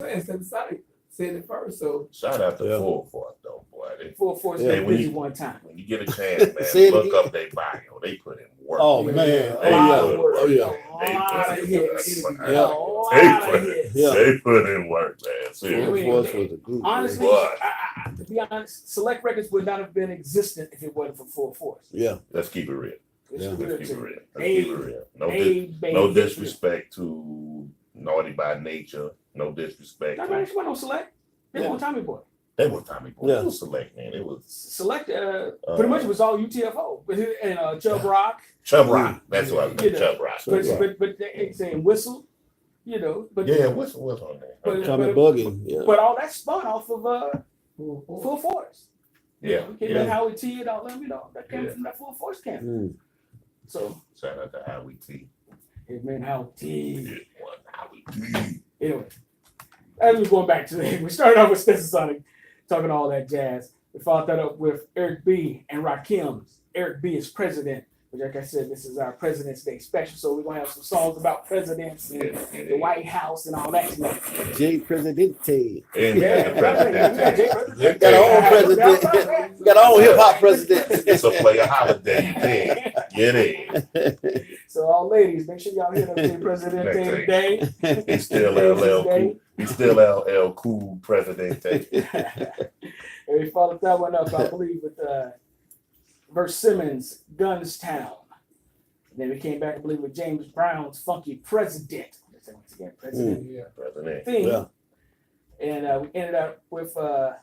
Instead of Sonic said it first. So shout out to Full Force though, boy. Full Force got busy one time. When you get a chance, man, look up their bio. They put in work. Oh man, They put in work, man. Seriously. Honestly, to be honest, Select Records would not have been existent if it wasn't for Full Force. Yeah, let's keep it real. Let's keep it real. No disrespect to Naughty by Nature. No disrespect. Naughty by Nature wasn't on Select. They were on Tommy Boy. They were Tommy Boy. It was Select, man. It was Select. Pretty much it was all UTFO and Chubb Rock. Chubb Rock. That's what I was Chubb Rock. But they saying Whistle. But Whistle was on there. Tommy Buggy. But all that spun off of Full Force. And Howie T and all them, that came from that Full Force camp. So shout out to Howie T. His man Howie T. It was Howie T. Anyway, as we're going back to we started off with Stetsasonic, talking all that jazz. We followed that up with Eric B. and Rakim's. Eric B. is president. But like I said, this is our President's Day special, so we're gonna have some songs about presidents and the White House and all that stuff. J. Presidente. We got our own president. We got our own hip hop president. It's a player holiday. Get it. So all ladies, make sure y'all hear the Presidente today. He's still LL Cool. He's still LL Cool Presidente. And we followed that one up, I believe, with Verse Simmons, Gunstown. And then we came back, I believe, with James Brown's Funky President. Once again, President theme. Yeah. And we ended up with, then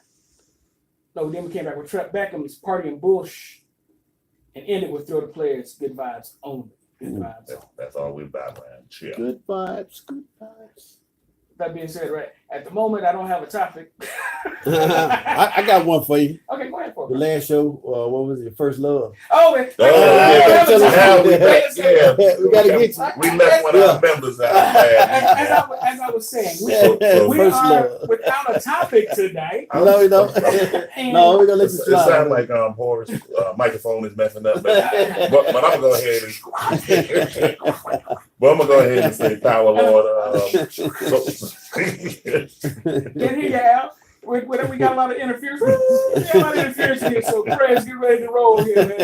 we came back with Trent Beckham's Party and Bush and ended with Throw the Players, Good Vibes Only. Good vibes. That's all we're about, man. Chill. Good vibes, good vibes. That being said, right, at the moment, I don't have a topic. I got one for you. Okay, go ahead for the last show. What was it? First Love. Oh, man. We got to get you. We left one of our members out. As I was saying, we are without a topic tonight. No, we don't. No, we're going to let you slide. It sounds like Horace microphone is messing up. But I'm going to go ahead and say Power Lord. Then here you have, whenever we got a lot of interference, here, so prayers, get ready to roll here, man.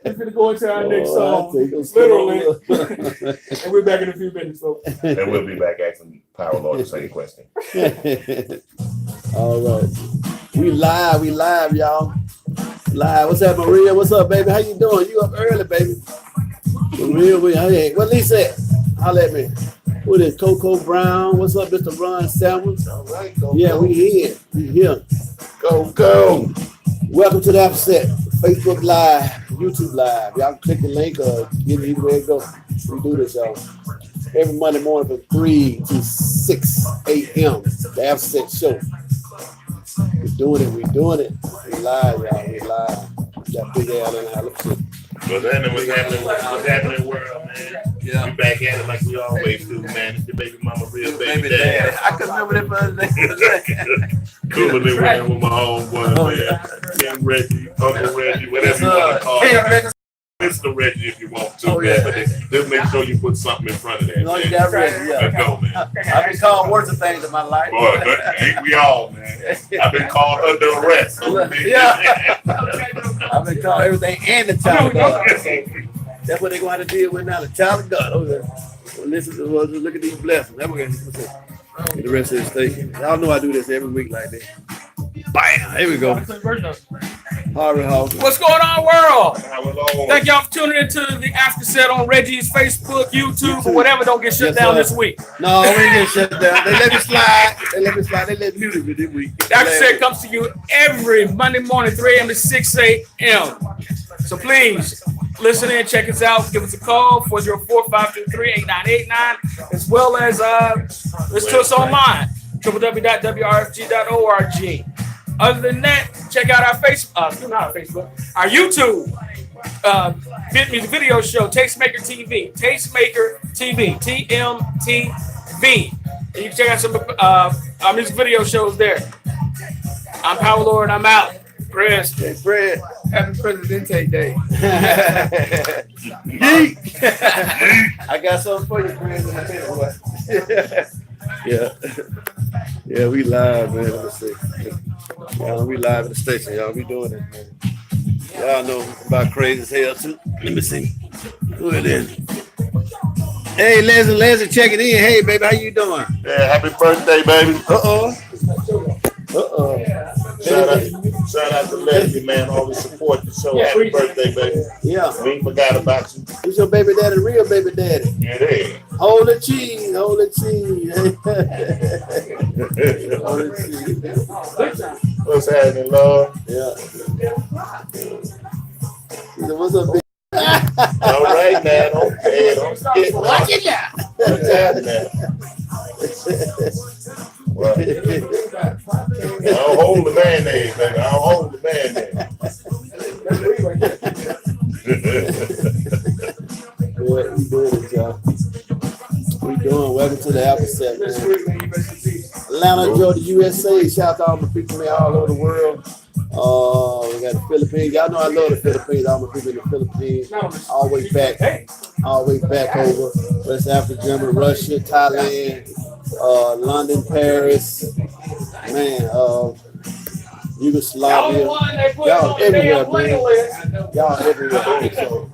We're going to go into our next song, literally. And we're back in a few minutes, folks. And we'll be back asking Power Lord the same question. All right. We live, y'all. Live. What's up, Maria? What's up, baby? How you doing? You up early, baby. Maria, hey, what Lisa? Holla at me. Who is Coco Brown? What's up, Mr. Ron Samuels? All right, we here. We here. Go. Welcome to the Offset. Facebook Live, YouTube Live. Y'all can click the link or get it either way it goes. We do this, y'all. Every Monday morning from 3 to 6 a.m. The Offset Show. We're doing it. We live, y'all. We live. We got Big Al in the house. What's happening in the world, man? Yeah. We back at it like we always do, man. It's your baby mama, real baby dad. I can remember that for the day. Cooler than when with my homeboy, man. King Reggie, Uncle Reggie, whatever you want to call it. Mr. Reggie if you want to, man. But just make sure you put something in front of that. No, you got Reggie, yeah. Let's go, man. I've been called worse things in my life. Boy, ain't we all, man? I've been called under arrest. Yeah. I've been called everything and the child of God. That's what they're going to deal with now, the child of God. Well, listen to look at these blessings. That's what we're going to get the rest of the station. Y'all know I do this every week like that. Bam! Here we go. Harvey Hawk. What's going on, world? Thank y'all for tuning into the After Set on Reggie's Facebook, YouTube, or whatever. Don't get shut down this week. No, we ain't get shut down. They let me slide. They let me do this week. The After Set comes to you every Monday morning, 3 a.m. to 6 a.m. So please listen in, check us out, give us a call, 404-523-8989, as well as listen to us online, www.wrfg.org. Other than that, check out our our YouTube music video show, Tastemaker TV, TMTV. And you can check out some our music video shows there. I'm Power Lord, I'm out. Chris. Hey, Fred. Happy Presidente Day. I got something for you, friends, in a minute. Yeah. Yeah, we live, man. Let me see. Y'all, we live at the station, y'all. We doing it, man. Y'all know I'm about crazy as hell, too. Let me see. Who it is? Hey, Leslie, checking in. Hey, baby, how you doing? Yeah, happy birthday, baby. Uh-oh. Shout out to Leslie, man. Always support the show. Happy birthday, baby. Yeah. We ain't forgot about you. Who's your baby daddy? Real baby daddy. Yeah, it is. Hold the cheese. Hold the cheese. Hold the cheese. What's happening, Lord? Yeah. He said, what's up, big? All right, man. Okay, don't forget. Watch it now. What's happening? Well, I don't hold the mayonnaise, baby. I don't hold the mayonnaise. What we doing it, y'all? We doing? Welcome to the Apple Set, man. Atlanta, Georgia, USA. Shout out to all my people, man, all over the world. We got the Philippines. Y'all know I love the Philippines. All my people in the Philippines. All the way back over West Africa, Germany, Russia, Thailand, London, Paris, man, Yugoslavia. Y'all everywhere, man. Y'all everywhere. So,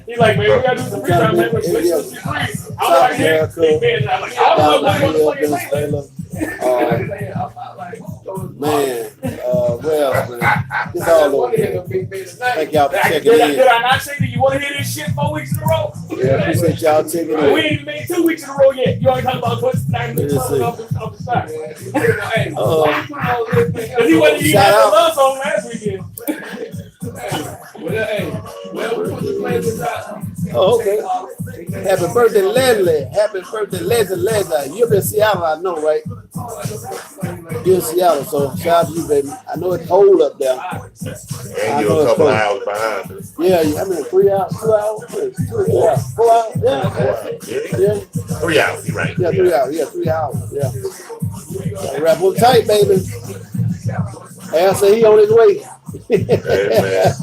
He's like, man, we gotta do some free time, man. South America, Venezuela. Man, where else, man? It's all over. Thank y'all for checking in. Did I not say that you want to hear this shit 4 weeks in a row? Yeah, appreciate y'all checking in. We ain't even made 2 weeks in a row yet. You already talking about putting off the side. Because he wasn't even having love song last weekend. Oh, okay. Happy birthday, Leslie. Happy birthday, Leslie. You're in Seattle, I know, right? You're in Seattle, so shout out to you, baby. I know it's cold up there. And you're a couple hours behind us. Yeah, I mean, 3 hours, 2 hours, 2 or 4 hours, 4 hours, yeah. 3 hours, you're right. Yeah, 3 hours, yeah, 3 hours, yeah. Wrap up tight, baby. Hey, I say he on his way. Hey, man.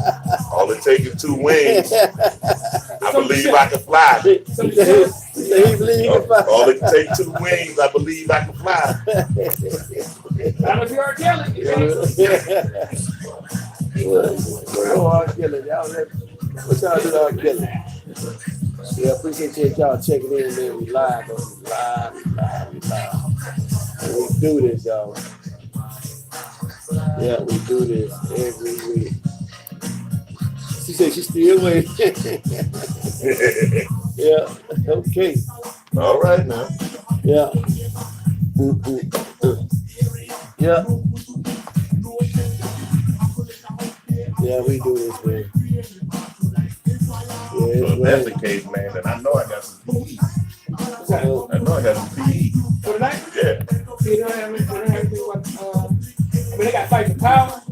All it takes is 2 wings. I believe I can fly. He believe he can fly. All it takes 2 wings. I believe I can fly. I'm a R. Kelly. R. Kelly. What y'all do to R. Kelly? Yeah, appreciate y'all checking in, man. We live, bro. We live. And we do this, y'all. Yeah, we do this every week. She said she's still waiting. Yeah, okay. All right, now. Yeah. Yeah. Yeah, we do this, man. So if that's the case, man, then I know I got some PE. I know I got some PE. For tonight? Yeah. You don't have anything I mean, they got Fight for Power.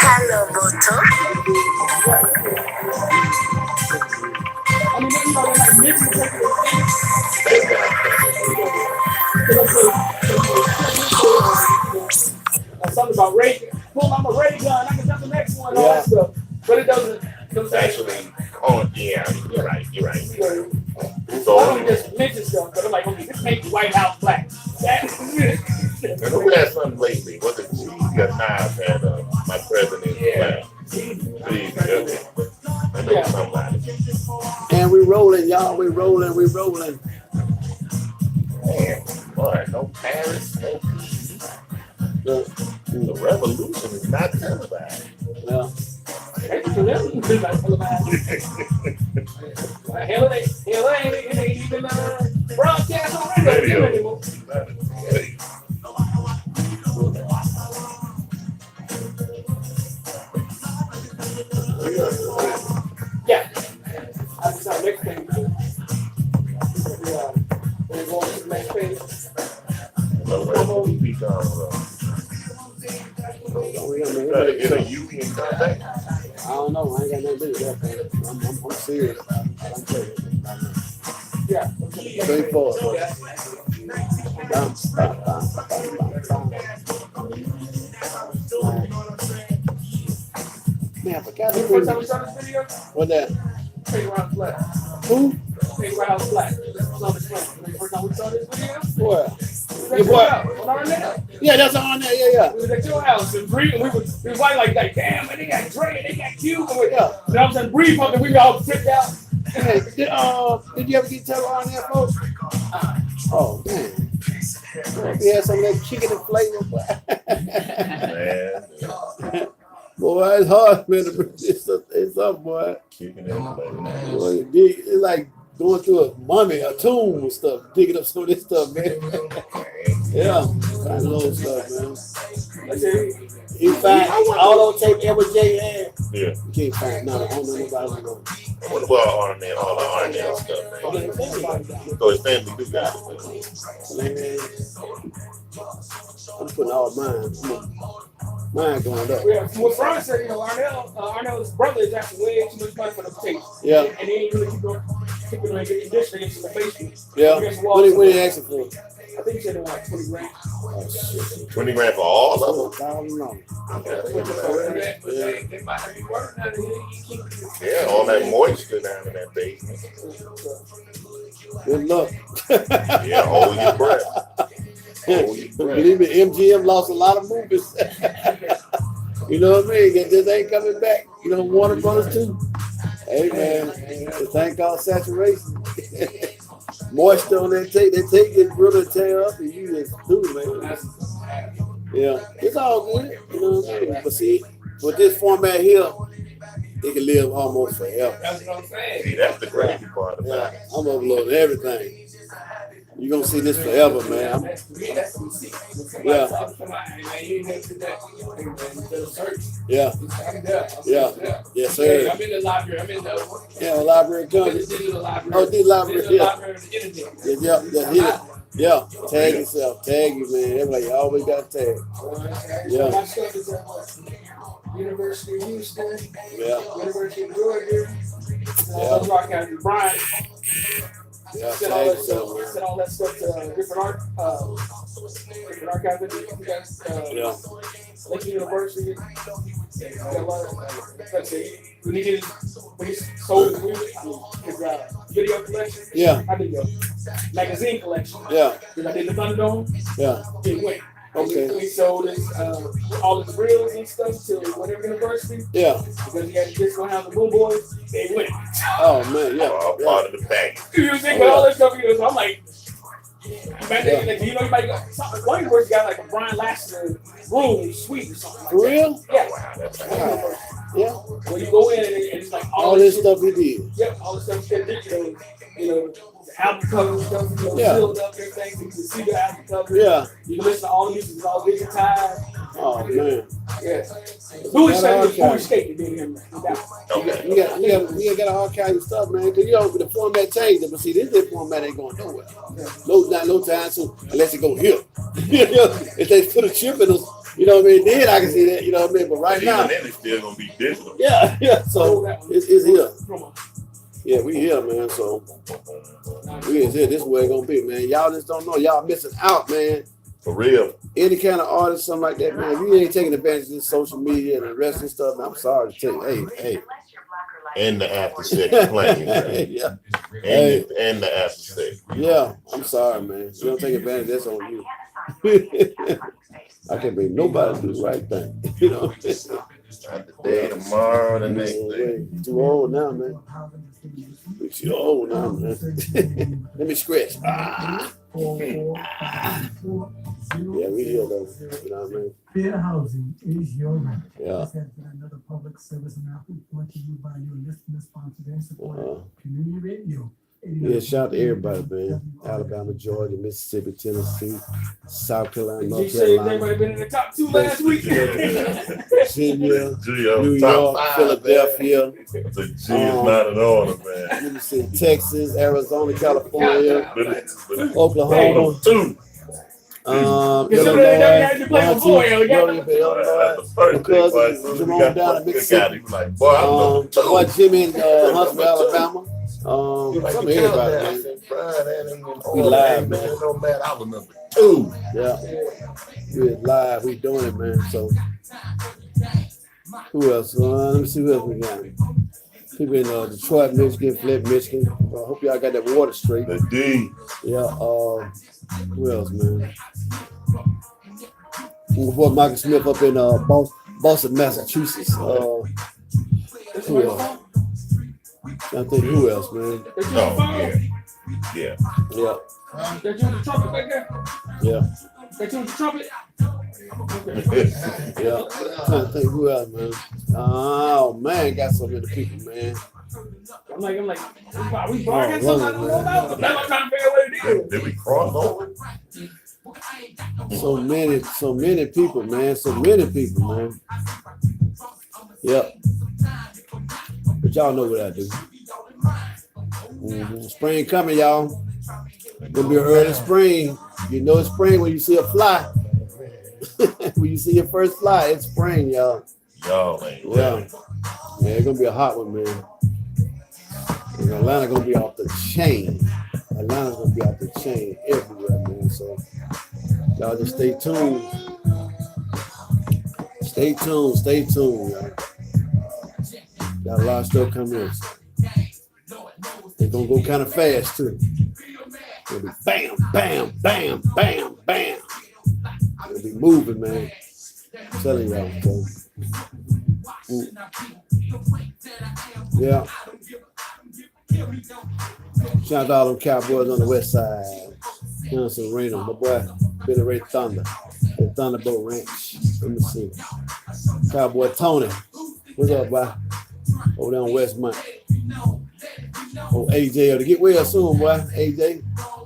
Hello, Boto. Something about Ray. Pull out my ray gun. I can jump the next one. All that stuff. But it doesn't Actually, yeah, you're right. So I don't just mention stuff, but I'm like, okay, this makes the White House black. And who had something lately? Was it G or Nas had my president? Yeah. I know somebody. And we rolling, y'all. We rolling. Man, boy, no Paris, no peace. The revolution is not televised. Yeah. Hell, it ain't even broadcast on radio anymore. Yeah. That's our next thing. We're going to the next page. Try to get a union contact. I don't know. I ain't got nothing to do with that, man. I'm serious. I'm serious. Yeah. Straightforward. Man, I forgot The first time we saw this video, what that? Pay Round Flat. Who? Pay Round Flat. That was on the screen. The first time we saw this video, What? we Your was boy. on our net. Yeah, that's on there. Yeah. We was at your house and Bree, and we was like, damn, and they got Dre, and they got Cube, and we, Yeah. and I was in Bree, and we all tripped out. Hey, did you ever get Taylor on there, folks? Oh, man. We had some of that chicken and flavor. Man, Boy, it's hard, man. It's up, boy. keeping it playing. Boy, it's like going through a mummy, a tomb and stuff, digging up some of this stuff, man. Yeah, find little stuff, man. I said, You find all those tape ever J had. Yeah. You can't find none. I don't know nobody know. What about Arnett, all the Arnett stuff, man? So his family do got it. Man, I'm putting all mine. Mine going up. yeah, what Brian said, Arnell's brother is actually way too much money for the tapes. Yeah, And he ain't really keep it like getting this thing into the basement. yeah. Against What Wall they asking for? I think he said it was like 20 grand. Oh, shit. 20 grand for all of them? Yeah, all that moisture down in that basement. Good luck. Yeah, hold your breath. Hold your breath. Believe me, MGM lost a lot of movies. You know what I mean? This ain't coming back. You know, Warner Brothers too. Hey man, the thing called saturation. Moisture on that tape. That tape gets really tear up and you just do it, man. Yeah, it's all good. You know what I mean? But see, with this format here, it can live almost forever. That's what I'm saying. See, that's the crazy part Yeah, about it. I'm uploading everything. You're gonna see this forever, man. Yeah. Yeah, yeah, yes, sir. I'm in the library. I'm in the Yeah, library comes. digital library. Oh, the library, Digital yeah. library of the internet. Yeah, hit it. Yeah, tag yourself, tag you, man. That's why you always got to tag. Yeah. My stuff is at University of Houston, Yeah, University of Georgia, Yeah. Rock County. Brian yeah, sent all tag that yourself, stuff. man. Sent all that stuff to different archives. You guys, Yeah, Lincoln University. Got a lot of, let's see, when he sold his video collection. yeah, I did the magazine collection. yeah, Because I did the Thunderdome. yeah. It went. Okay. He sold his, all his reels and stuff to whatever university. Yeah. Because he had to just go have the Boom Boys. They went. Oh man, yeah. All Yeah. part of the package. You know, think all that stuff. So I'm like, man, you know, you might go. One university got like a Brian Lasseter room suite or something. For real? Yeah. Wow, that's Wow. Yeah. When you go in and it's like All this stuff he did. Yeah, all the stuff that digital, you know, the album cover stuff, you know, Yeah. sealed up everything, so you can see the album cover. Yeah. You can listen to all the music, it's all digitized. Oh man. Yeah. Louis Okay. State did him. Okay. You got all kinds of stuff, man. Cause you know the format changed, but see, this format ain't going nowhere. No time soon, unless it go here. If they put a chip in us, you know what I mean? Then I can see that, you know what I mean? But right now, Even then, it's still gonna be digital. yeah. So it's here. From a Yeah, we here, man. So we is here. This is where it's gonna be, man. Y'all just don't know. Y'all missing out, man. For real. Any kind of artist, something like that, man. If you ain't taking advantage of this social media and the rest of this stuff, man, I'm sorry to tell you. Hey. And the after sex playing. Yeah. And the after sex. Yeah. I'm sorry, man. If you don't take advantage, that's on you. I can't make nobody do the right thing. You know what I'm saying? Not today, tomorrow, the next day. Too old now, man. Too old now, man. Let me scratch. Yeah, we here though. You know what I mean? Fair housing is your right. Yeah. This has been another public service announcement brought to you by your listener sponsored and supported community radio. Yeah, shout out to everybody, man. Alabama, Georgia, Mississippi, Tennessee, South Carolina, G North said they Carolina, might have been in the top 2 last week. Virginia, New Top York, five, Philadelphia, man. The G is not in order, man. let me see, Texas, Arizona, California, But Oklahoma, two. They play before, Illinois, That's the first thing. Because Jerome down in Mississippi. He was like, boy, I'm number two. Boy, Jimmy in Huntsville, Alabama. Some of everybody, man. We live, man. No matter, I was number 2. Yeah. We're live. We doing it, man. So who else? Let me see who else we got. People in Detroit, Michigan, Flint, Michigan. I hope y'all got that water straight. The D. Yeah. Who else, man? Before Michael Smith up in Boston, Massachusetts. Who else? I think who else, man? Oh, yeah. Yeah. Yeah. That you the trumpet back there? Yeah. That you the trumpet? Yeah. I'm trying to think who else, man. Oh man, got so many people, man. I'm like, we barking somebody on about. I'm trying to figure out what it is. Did we cross over? So many people, man. So many people, man. Yep. But y'all know what I do. Spring coming, y'all. Gonna be an early spring. You know it's spring when you see a fly. When you see your first fly, it's spring, y'all. Y'all ain't Yeah. Yeah, it's gonna be a hot one, man. And Atlanta gonna be off the chain. Atlanta's gonna be off the chain everywhere, man. So y'all just stay tuned. Stay tuned, y'all. Got a lot of stuff coming in. It's gonna go kind of fast too. It'll be bam, bam, bam, bam, bam. It'll be moving, man. I'm telling y'all. So. Yeah. Shout out to all them Cowboys on the west side. Johnson Reno, my boy, Billy Ray Thunder. The Thunderbolt Ranch. Let me see. Cowboy Tony. What's up, boy? Over there on Westmont. Oh, AJ, to get well soon, boy. AJ.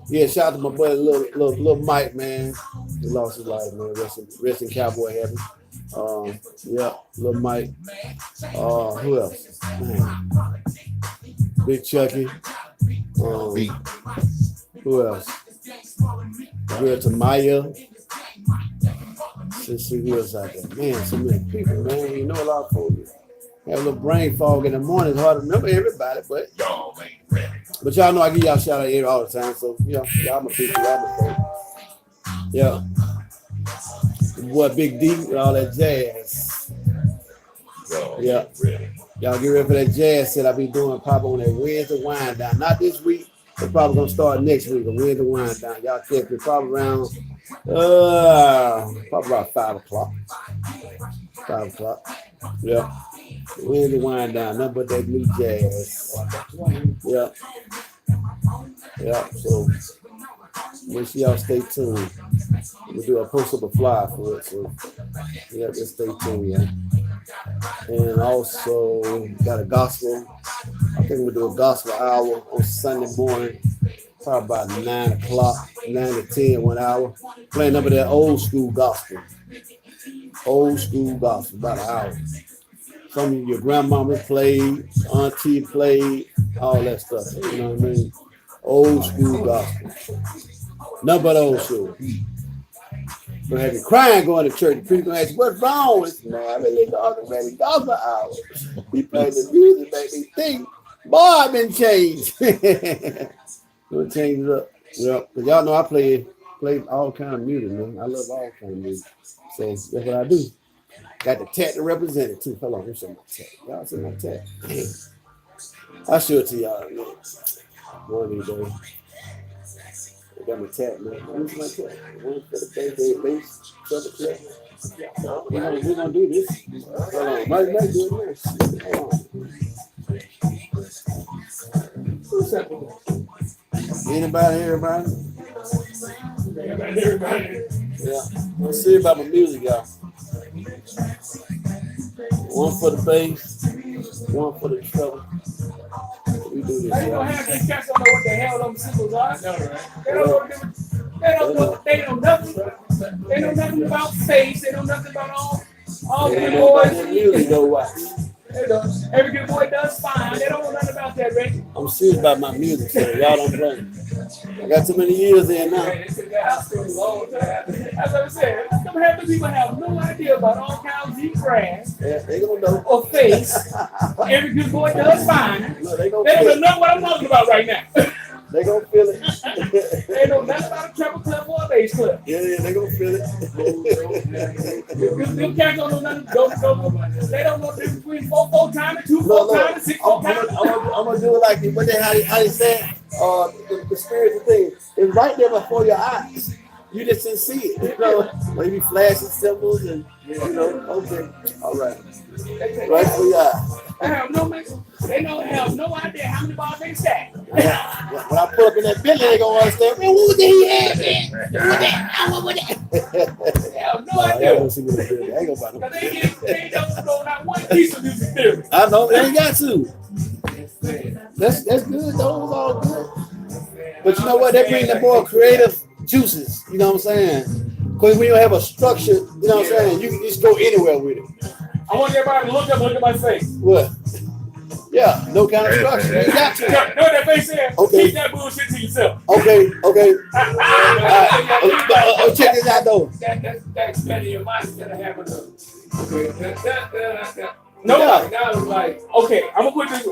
Yeah, shout out to my boy, little Mike, man. He lost his life, man. Rest in Cowboy heaven. Yeah, little Mike. Who else? Man. Big Chucky. Who else? Good to Maya. Let's see who else out there. Man, so many people, man. You know a lot of folks. Have a little brain fog in the morning. It's hard to remember everybody, but Y'all ain't ready. but y'all know I give y'all a shout out here all the time. So y'all my people, y'all my folks. Yeah. Boy, Big D with all that jazz. Y'all Yeah. ain't ready. Y'all get ready for that jazz set I'll be doing probably on that Wednesday wind down. Not this week. It's probably gonna start next week. A Wednesday wind down. Y'all catch me probably around probably about 5 o'clock. 5 o'clock. Yeah. Wednesday wind down. Nothing but that new jazz. Yeah. Yeah. So make sure y'all stay tuned. We'll do a post up a flyer for it. So yeah, just stay tuned, yeah. And also got a gospel. I think we'll do a gospel hour on Sunday morning, probably about 9 o'clock, 9 to 10, 1 hour. Playing some of that old school gospel. Old school gospel, about an hour. Some of your grandmama played, auntie played, all that stuff. You know what I mean? Old school gospel. Nothing but old school. Gonna have you crying going to church. People gonna ask you, what's wrong with you? Man, I've been listening to all the baby gospel hours. He played the music, make me think. Boy, I've been changed. Gonna change it up. Yeah, because y'all know I play all kind of music, man. I love all kind of music. So that's what I do. Got the tat to represent it too. Hold on, here's some tat. Y'all see my tat? I'll show it to y'all, man. One of these days. I got my tat, man. Where's my tat? One for the bass, trumpet player. We're gonna do this. Hold on, might do it next. Hold on. Who's that? Anybody? Everybody? Yeah. Let's see about my music, y'all. One for the bass, one for the treble. We do this. How you gonna have these cats don't know what the hell them symbols are? They don't know nothing. They know nothing about space. They know nothing about all They good know about boys. that music, though, what? Every good boy does fine. They don't know nothing about that, Reggie. I'm serious about my music, so y'all don't play. I got too many years in now. That's what I said. Some happy people have no idea about all kinds of deep grass Yeah, they gonna know. or face. Every good boy does fine. No, they gonna They play. don't know what I'm talking about right now. They gonna feel it. They know nothing about a treble clef or a bass clef. Yeah, they gonna feel it. Them cats don't know nothing. They don't know the difference between 4/4 time and 2/4 Look, time and 6/4 time. I'm gonna do it like what they how they said. The spiritual thing is right there before your eyes. You just didn't see it. You know, maybe flashing symbols and you know. Okay, all right. Right for your eyes. They have no idea how many balls they stack. When I pull up in that building, they gonna understand. Man, what was that he had, man? What was that? They have no I ain't idea. gonna see what they did. I ain't gonna buy no. Because they don't know not one piece of music theory. I know they ain't got to. That's good. Those all good. But you know what? They bring the more creative juices. You know what I'm saying? Because when you have a structure, you know what I'm saying, you can just go anywhere with it. I want everybody to look at my face. What? Yeah, no kind of structure. You got to. You know what that face said? Okay. Keep that bullshit to yourself. Okay. Check this out though. That's better in your mind instead of having a. Yeah. Now it's like, okay, I'm gonna put this.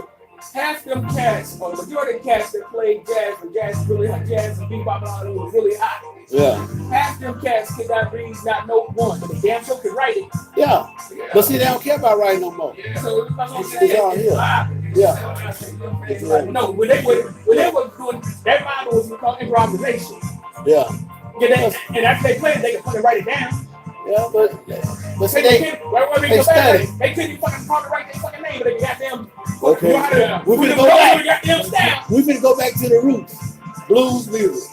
Half them cats, or the majority of cats that play jazz, and jazz is really hot, jazz and bebop and all that was really hot. Yeah. Half them cats could not read, not note one, but they damn sure could write it. Yeah. But see, they don't care about writing no more. So that's what I'm It's all here. Yeah. No, when they were doing that Bible was called improvisation. Yeah. And after they played, they could fucking write it down. Yeah, but see, They they couldn't even fucking call to write their fucking name, but they got them. okay. We're gonna go back. We're gonna go back to the roots. Blues music.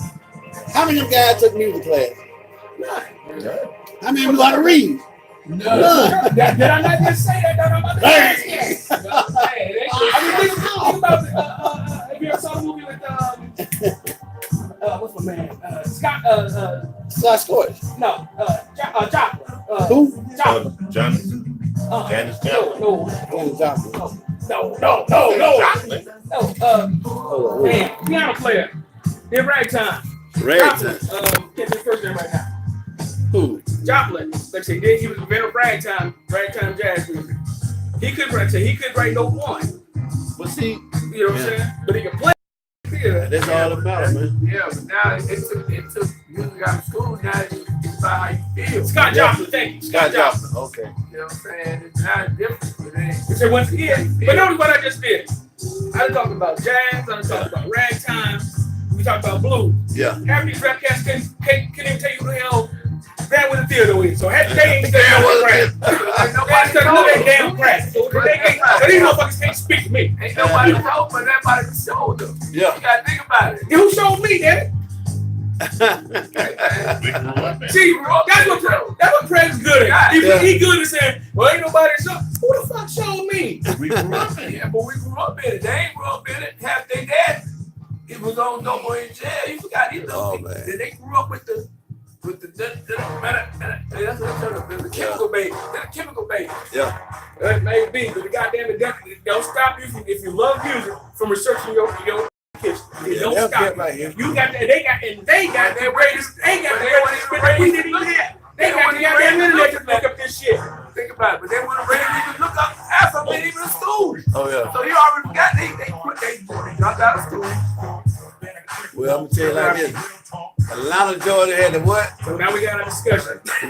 How many of them guys took music class? How many of them know how to read? Did I not just say that? I'm about to say think about have you ever saw the movie with what's my man? Scott Scorch. no, Joplin. Who? Joplin. Janis Joplin. No. Janis Joplin. No. Joplin. Man, piano player. In ragtime. Ragtime. Can't say first name right now. Who? Joplin. Like I said, he was very ragtime jazz music. He couldn't write no one. But see, You know what I'm saying? But he could play. Yeah. that's all that matters, man. Yeah, but now it took music out of school. Now it's about how you feel. Scott Joplin, thank you. Scott Joplin. Okay. You know what I'm saying? It's not different. But it ain't. So once again, but notice what I just did. I done talked about jazz, I done talked about ragtime, we talked about blues. Yeah. Half these rap cats can't even tell you who the hell that with the theater is. So half they ain't saying no crap. They know they damn crap. So these motherfuckers can't speak to me. Ain't nobody told, but everybody showed them. Yeah. You gotta think about it. Who showed me that? See, that's what Craig's good at. He good at saying, well, ain't nobody show. Who the fuck showed me? We grew up in it, but we grew up in it. They ain't grew up in it. Half their dad, he was on no boy in jail. You forgot he loved man. it. They grew up with the chemical baby. The chemical baby. Yeah. That may be, but the goddamn it don't stop you if you love music from researching your kitchen. It don't stop. Right here. You got that. They got their greatest. They got their greatest. We didn't even have. They got the goddamn internet to look up this shit. Think about it, but they wouldn't really even look up alphabet even in school. Oh yeah. So you already forgot they dropped out of school. Well, I'm gonna tell you like this. Atlanta, Georgia had the what? So now we got a discussion. The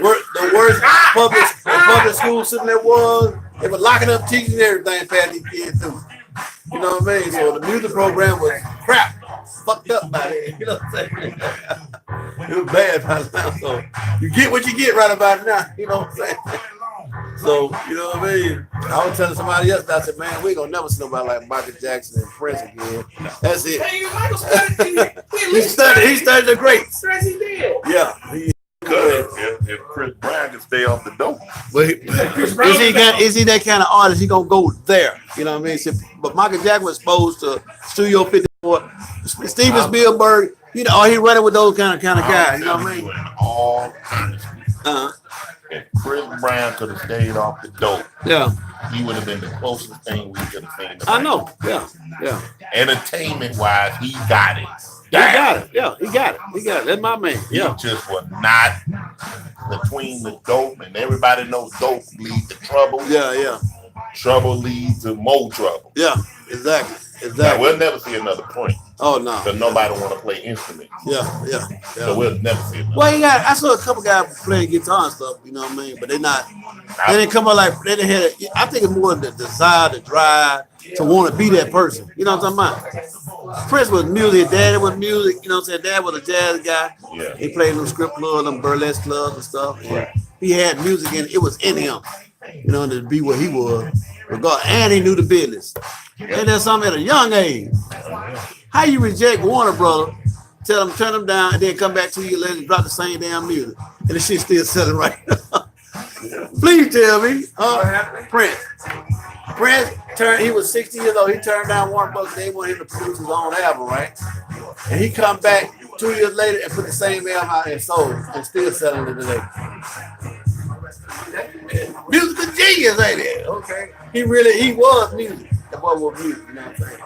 worst public school system there was. They were locking up teachers and everything past these kids too. You know what I mean? So the music program was crap. Fucked up by it. You know what I'm saying? It was bad by now. So you get what you get right about now. You know what I'm saying? So, you know what I mean? I was telling somebody else, I said, man, we ain't gonna never see nobody like Michael Jackson and Prince again. That's it. Hey, Michael studied. He studied the greats. Stress he did. Yeah. If Chris Brown can stay off the dope. But is he that kind of artist? He gonna go there. You know what I mean? So, but Michael Jackson was exposed to Studio 54, Steven Spielberg. You know, he running with those kind of guys. You know what I mean? In all honesty, if Chris Brown could have stayed off the dope, Yeah. he would have been the closest thing we could have seen. I know. Yeah. Entertainment wise, he got it. He got it. Yeah, he got it. That's my man. Yeah. He just was not between the dope, and everybody knows dope leads to trouble. Yeah. Trouble leads to more trouble. Yeah. Exactly. Now, we'll never see another Prince. Oh no. Because nobody want to play instruments. Yeah. So we'll never see it. Well, I saw a couple guys playing guitar and stuff, you know what I mean? But they didn't come up like, they didn't have, I think it's more the desire, the drive to want to be that person. You know what I'm talking about? Prince was music, Daddy was music, you know what I'm saying? Dad was a jazz guy. Yeah. He played in them script clubs, them burlesque clubs and stuff. And he had music in it was in him, you know, to be what he was. And he knew the business. And there's something at a young age. How you reject Warner Brother, tell them turn them down, and then come back 2 years later and drop the same damn music, and the shit still selling right now. Please tell me, Prince he was 60 years old. He turned down Warner Brothers. They wanted him to produce his own album, right? And he come back 2 years later and put the same album out and sold, and still selling it today. Musical genius, ain't it? Okay. He was music. The boy was music, you know what I'm saying?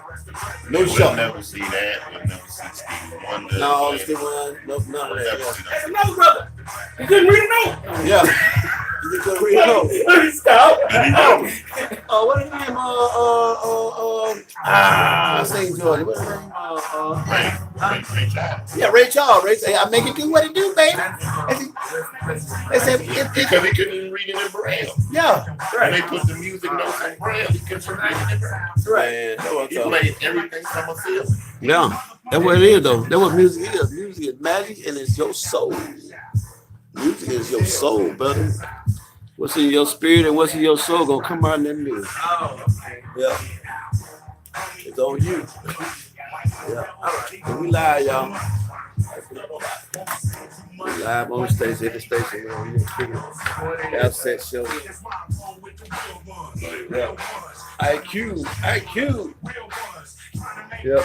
No We'll show. never see that. We'll never see Stevie Wonder. No, Stevie Wonder, none of that. That's another brother. He couldn't read a note. Yeah. You couldn't read it out. Let me stop. What is his name? I sing Georgia. What's his name? Yeah, Ray Charles. Ray say, I make it do what it do, baby. They said, Because he couldn't even read it in Braille. yeah. When they put the music notes in Braille, he couldn't read it in Braille. Right. He played everything from a field. Yeah. That's what it is, though. That's what music is. Music is magic and it's your soul. Music is your soul, brother. What's in your spirit and what's in your soul gonna come out in that music. Yeah. It's on you. Yeah. And we live, y'all. We live on the station, hit the station, man. We just figure outset show. Yeah. IQ. Yeah.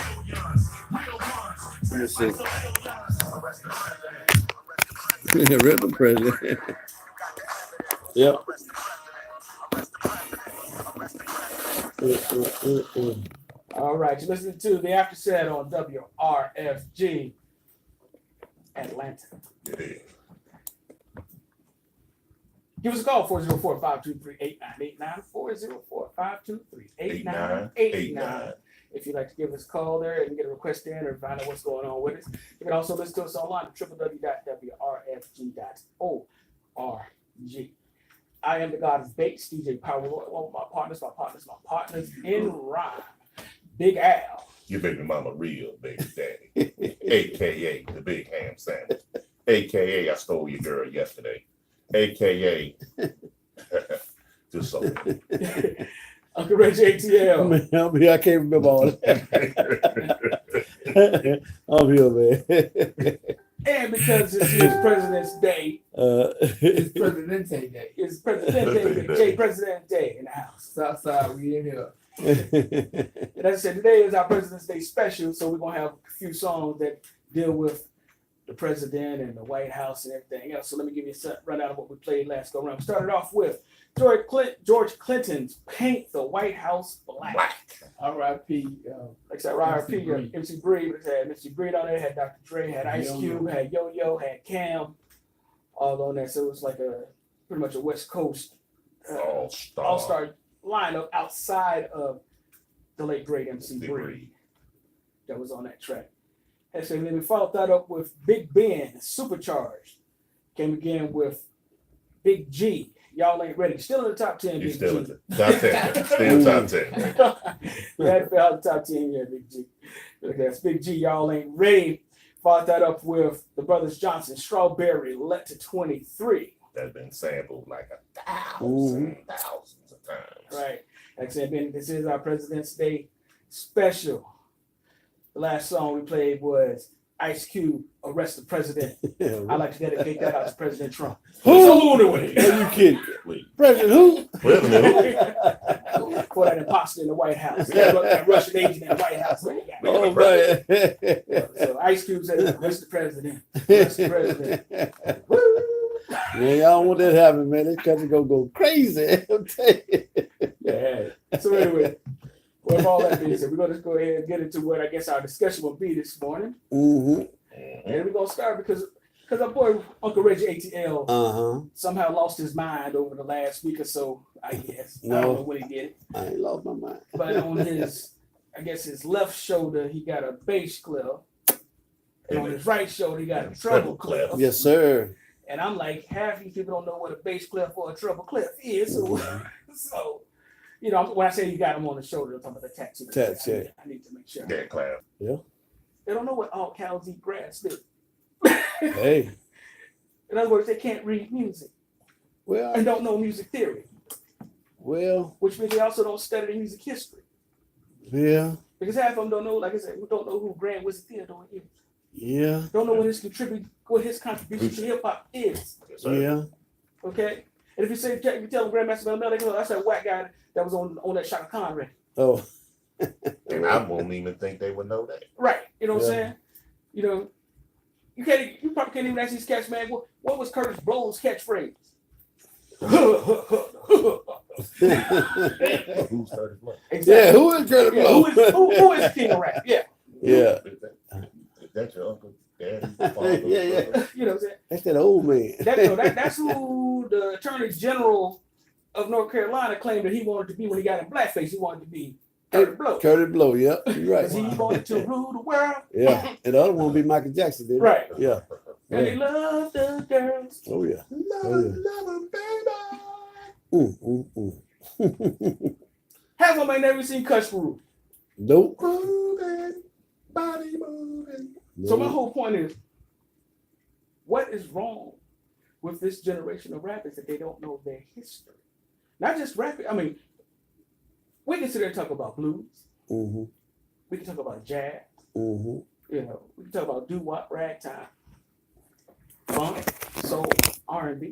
Let me see. Rhythm president. Yep. All right, you're listening to the After Set on WRFG Atlanta. Give us a call, 404-523-8989, 404-523-8989. If you'd like to give us a call there and get a request in or find out what's going on with us, you can also listen to us online at www.wrfg.org. I am the God of Bates, DJ Power. One of my partners in rhyme. Big Al. Your baby mama real baby daddy. AKA the big ham sandwich. AKA I stole your girl yesterday. AKA just so. Uncle Reggie ATL. Man, I'm here. I can't remember all that. I'm here, man. And because this is President's Day, It's Presidente Day. it's Presidente Day, President Day in the house. Southside, we in here. And as I said, today is our President's Day special, so we're going to have a few songs that deal with the president and the White House and everything else. So let me give you a rundown of what we played last go around. We started off with George Clinton's Paint the White House Black. R.I.P. Like I said, R.I.P. MC Breed. It had MC Breed on there, had Dr. Dre, had Ice Cube, had Yo-Yo, had Cam, all on there. So it was like pretty much a West Coast all-star lineup outside of the late great MC Breed that was on that track. And so then we followed that up with Big Ben, Supercharged. Came again with Big G. Y'all ain't ready. Still in the top 10, He's Big still G. in the top 10. Still top 10. We had to fill out the top 10 here, Big G. Okay, that's Big G. Y'all ain't ready. Followed that up with the Brothers Johnson, Strawberry, Let to 23. That's been sampled like Mhm. thousands of times. Right. Like I said, Ben, this is our President's Day special. The last song we played was Ice Cube, Arrest the President. I like to dedicate that out to President Trump. Who? Are you kidding? President who? For that imposter in the White House. That Russian agent in the White House. Oh, man. So Ice Cube said, arrest the president. Arrest the president. Woo! Man, y'all don't want that to happen, man. This country gonna go crazy. I'm telling you. Yeah. So anyway, with all that being said, we're gonna just go ahead and get into what I guess our discussion will be this morning. Mm-hmm. And we're gonna start because our boy Uncle Reggie ATL Uh-huh. somehow lost his mind over the last week or so, I guess. I No. don't know when he did it. I ain't lost my mind. But on his I guess his left shoulder he got a bass clef, and on his right shoulder he got a treble clef. Yes, sir. And I'm like, half these people don't know what a bass clef or a treble clef is. So, you know, when I say you got them on the shoulder, I'm talking about the tattoo. Tattoo. I need to make sure. That class. They don't know what all cows eat grass do. Hey, In other words, they can't read music well, and don't know music theory, well, which means they also don't study the music history. yeah, Because half of them don't know, like I said, who don't know who Grand Wizard Theodore is. yeah, Don't know what his contribution to hip hop is. yeah. Okay? And if you say, if you tell them Grandmaster Mel, they go, that's that white guy that was on that Shaka Khan record. Oh, And I won't even think they would know that. Right. You know what I'm Yeah. saying? You know, you probably can't even ask these cats, man, what was Curtis Blow's catchphrase? Who started what? Exactly. yeah. Who is Curtis Yeah, Blow? who is the king of rap? Yeah. Yeah, Is that your uncle, daddy, Yeah, yeah. You know what I'm saying? that's that old man. That's who the Attorney General of North Carolina claimed that he wanted to be when he got in blackface. He wanted to be Curtis Blow. Curtis Blow. Yep, you're Because right. he wanted to rule the world. Yeah, and the other one will be Michael Jackson, didn't it? Right. Yeah. And he loved the girls. Oh yeah. Love, baby. Half of them ain't never seen Cuss Rule. Nope. Moving, body moving. So my Nope. whole point is, what is wrong with this generation of rappers that they don't know their history? Not just rap. I mean, we can sit there and talk about blues. Mm-hmm. We can talk about jazz. Mm-hmm. You know, we can talk about doo-wop, ragtime, funk, soul, R&B.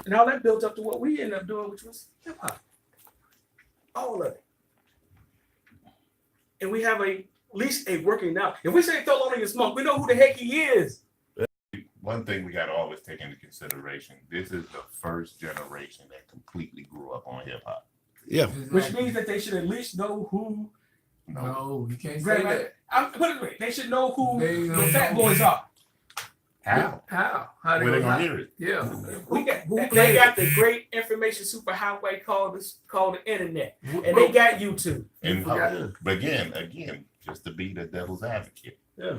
And all that built up to what we ended up doing, which was hip hop. All of it. And we have at least a working now. If we say Thelonious Monk, we know who the heck he is. One thing we got to always take into consideration: this is the first generation that completely grew up on hip hop. Yeah. Which means that they should at least know who. No, you can't say Grandma, that. put it this way, they should know who They the don't Fat know. Boys are. How? How? How Where they go? gonna hear it? Yeah. They got the great information superhighway called the internet, and they got YouTube. And forgot. but again, just to be the devil's advocate. Yeah.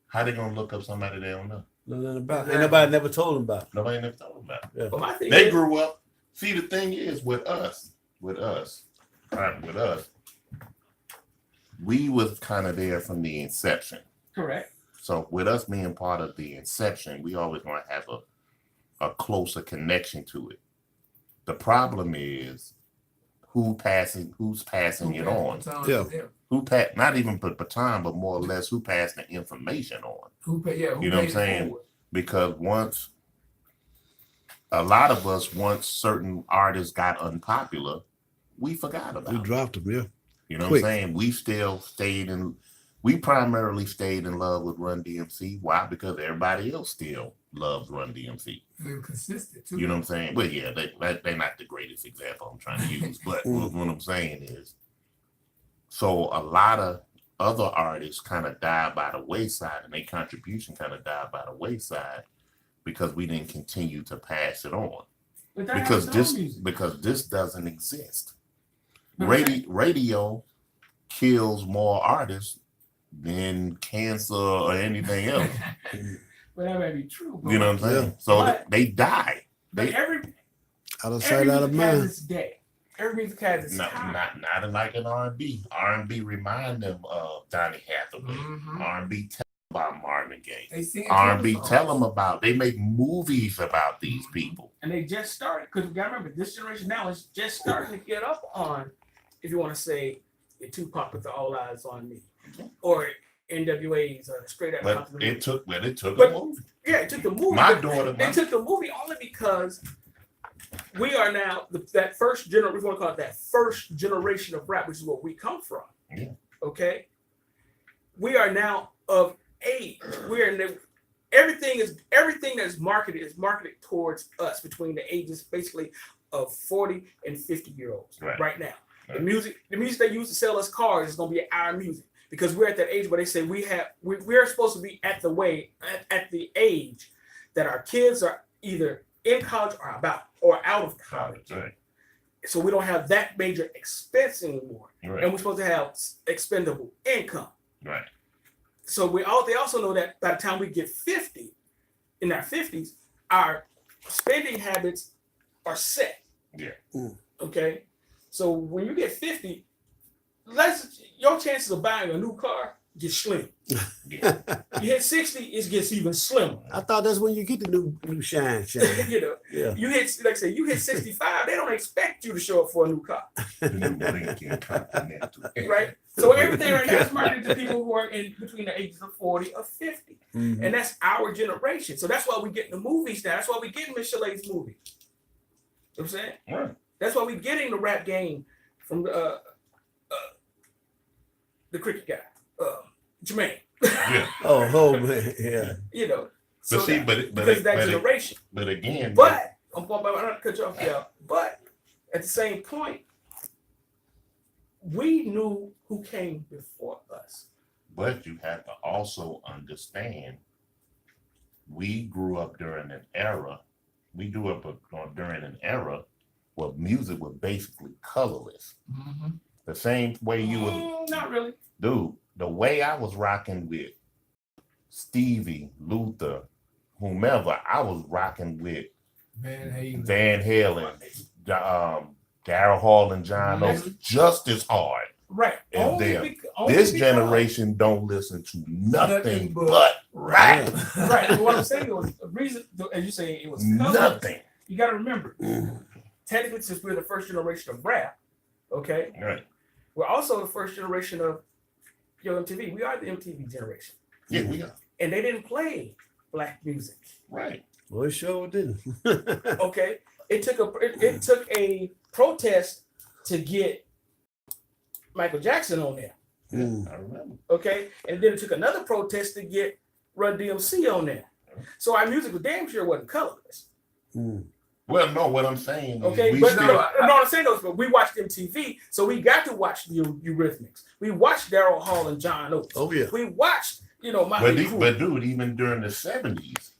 How they gonna look up somebody they don't know? No, nothing about. Ain't nobody never told him about. Nobody never told them about it. But my thing They is, grew up. See, the thing is with us, we was kind of there from the inception. correct. So with us being part of the inception, we always going to have a closer connection to it. The problem is who's passing it on. Yeah. Not even the baton, but more or less who passed the information on. Who You know what I'm paid it saying? forward? Because once certain artists got unpopular, we forgot about We them. dropped him. Yeah. You know Quick. what I'm saying? We primarily stayed in love with Run DMC. Why? Because everybody else still loves Run DMC. They were consistent too. You know what I'm saying? Well, yeah, they're not the greatest example I'm trying to use, but what I'm saying is, so a lot of other artists kind of died by the wayside, and their contribution kind of died by the wayside because we didn't continue to pass it on. But that Because happens to all music. this doesn't exist. But Radio kills more artists than cancer or anything else. But that may be true. But, You know what I'm saying? So But- they die. but every Out of every sight, out of music has mind. its day. Every music has its Not time. like an R&B. R&B remind them of Donny Hathaway. Mhm. R&B tell them about Marvin Gaye. They sing R&B songs. tell them about. They make movies about these people. And they just started, because you gotta remember, this generation now is just starting to get up on, if you want to say, the Tupac with the All Eyes on Me, or NWA's Straight Outta But Compton. it took But- a movie. Yeah, it took the movie. My but daughter, They took the movie only because we are now that first generation. We want to call it that first generation of rap, which is where we come from. Yeah. Okay. We are now of age. We are in the, everything that's marketed is marketed towards us between the ages basically of 40 and 50-year-olds right now. Right. The music they use to sell us cars is going to be our music because we're at that age where they say we're supposed to be at the age that our kids are either in college or out of college. Right. So we don't have that major expense anymore, Right. and we're supposed to have expendable income. Right. So they also know that by the time we get 50, in our 50s, our spending habits are set. Yeah. Okay. So when you get 50, your chances of buying a new car get slim. Yeah. You hit 60, it gets even slimmer. I thought that's when you get the new shine. You know, Yeah. you hit, like I say, you hit 65, they don't expect you to show up for a new car. The new Lincoln Continental. Right? So everything right now is marketed to people who are in between the ages of 40 or 50. Mhm. And that's our generation. So that's why we get in the movies now. That's why we get in Miss Chalet's movie. You know what I'm saying? Right. That's why we getting the rap game from the cricket guy, Jermaine. Yeah. Oh man, yeah. You know. But So see, that, but because that generation. but again, But I'm not cut you off, y'all. But at the same point, we knew who came before us. but you have to also understand, we grew up during an era. We grew up during an era where music was basically colorless. The same way you was, Not really. dude. The way I was rocking with Stevie, Luther, whomever, I was rocking with Van Halen. Van Halen, Daryl Hall, and John Oates just as hard. Right. And Only them. only This because- generation don't listen to nothing Nothing but but rap. Right. But what I'm saying was the reason, as you say, it was colorless. Nothing. You got to remember, technically, since we're the first generation of rap, okay, Right. we're also the first generation of Yo MTV. We are the MTV generation, Yeah, we are. and they didn't play black music. Right. Well, it sure didn't. Okay, it took a protest to get Michael Jackson on there. Mm. I remember. Okay, and then it took another protest to get Run DMC on there. So our music was damn sure wasn't colorless. Mm. Well, no, what I'm saying is Okay, we but still, no, I'm saying those, but we watched MTV, so we got to watch the Eurythmics. We watched Daryl Hall and John Oates. Oh yeah. We watched, Motley Crue. but dude, even during the 70s,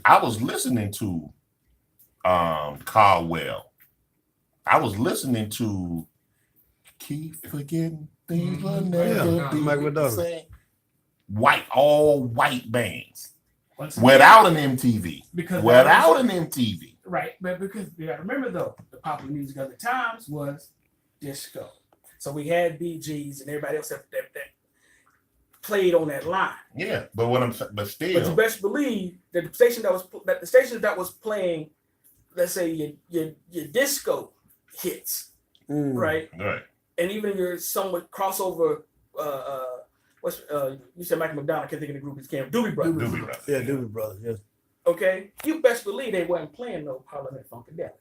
I was listening to Caldwell. I was listening to Keep Forgetting Things Will Never Yeah, Be Mike the McDonald. Same. All white bands Once again, without an MTV. because Without an MTV. right, but because you got to remember though, the popular music of the times was disco. So we had BGs and everybody else that played on that line. Yeah, but what I'm but But you still, best believe that the station that was playing, let's say your disco hits, Mm. right, right. and even your somewhat crossover. You said Michael McDonald? I can't think of the group. He's came Doobie Brothers. Doobie Brothers. Yeah, Doobie Brothers. Yes. Okay, you best believe they wasn't playing no Parliament Funkadelic.